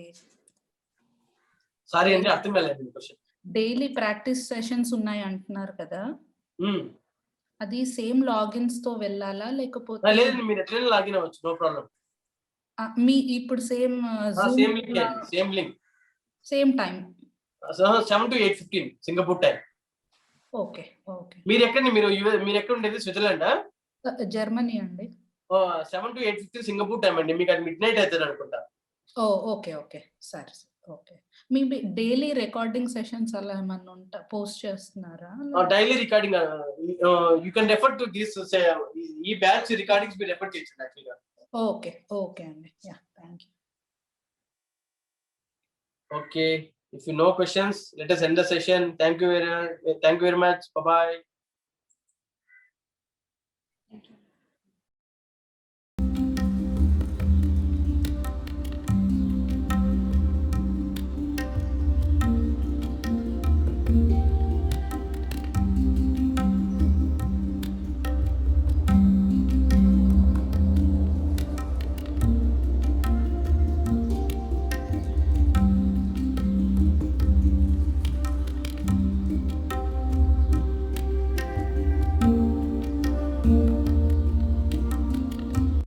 sorry అండి, అర్థం కాలేదు క్వశ్చన్. డైలీ ప్రాక్టీస్ సెషన్స్ ఉన్నాయి అంటున్నారు కదా, అది సేమ్ లాగిన్స్ తో వెళ్ళాలా లేకపోతే? లేదండి, మీరు ఎట్లైనా లాగిన్ అవ్వచ్చు, నో ప్రాబ్లం. మీ ఇప్పుడు same link same time 7 to 8:15 Singapore time. Okay. మీరు ఎక్కడండి? మీరు ఎక్కడ ఉండేది? స్విట్జర్లాండా? జర్మనీ అండి. 7 to 8:15 సింగపూర్ టైం అండి. మీకు అది మిడ్ నైట్ అవుతుంది అనుకుంటా. ఓకే సరే. ఓకే, మీ డైలీ రికార్డింగ్ సెషన్స్ అలా ఏమన్నా పోస్ట్ చేస్తున్నారా? Daily recording you can refer to this, ఈ బ్యాచ్ రికార్డింగ్స్ మీరు రెఫర్ చేయొచ్చు యాక్చువల్గా. ఓకే అండి. Yeah, thank you. Okay, if you no questions, let us end the session. Thank you very much. Bye bye.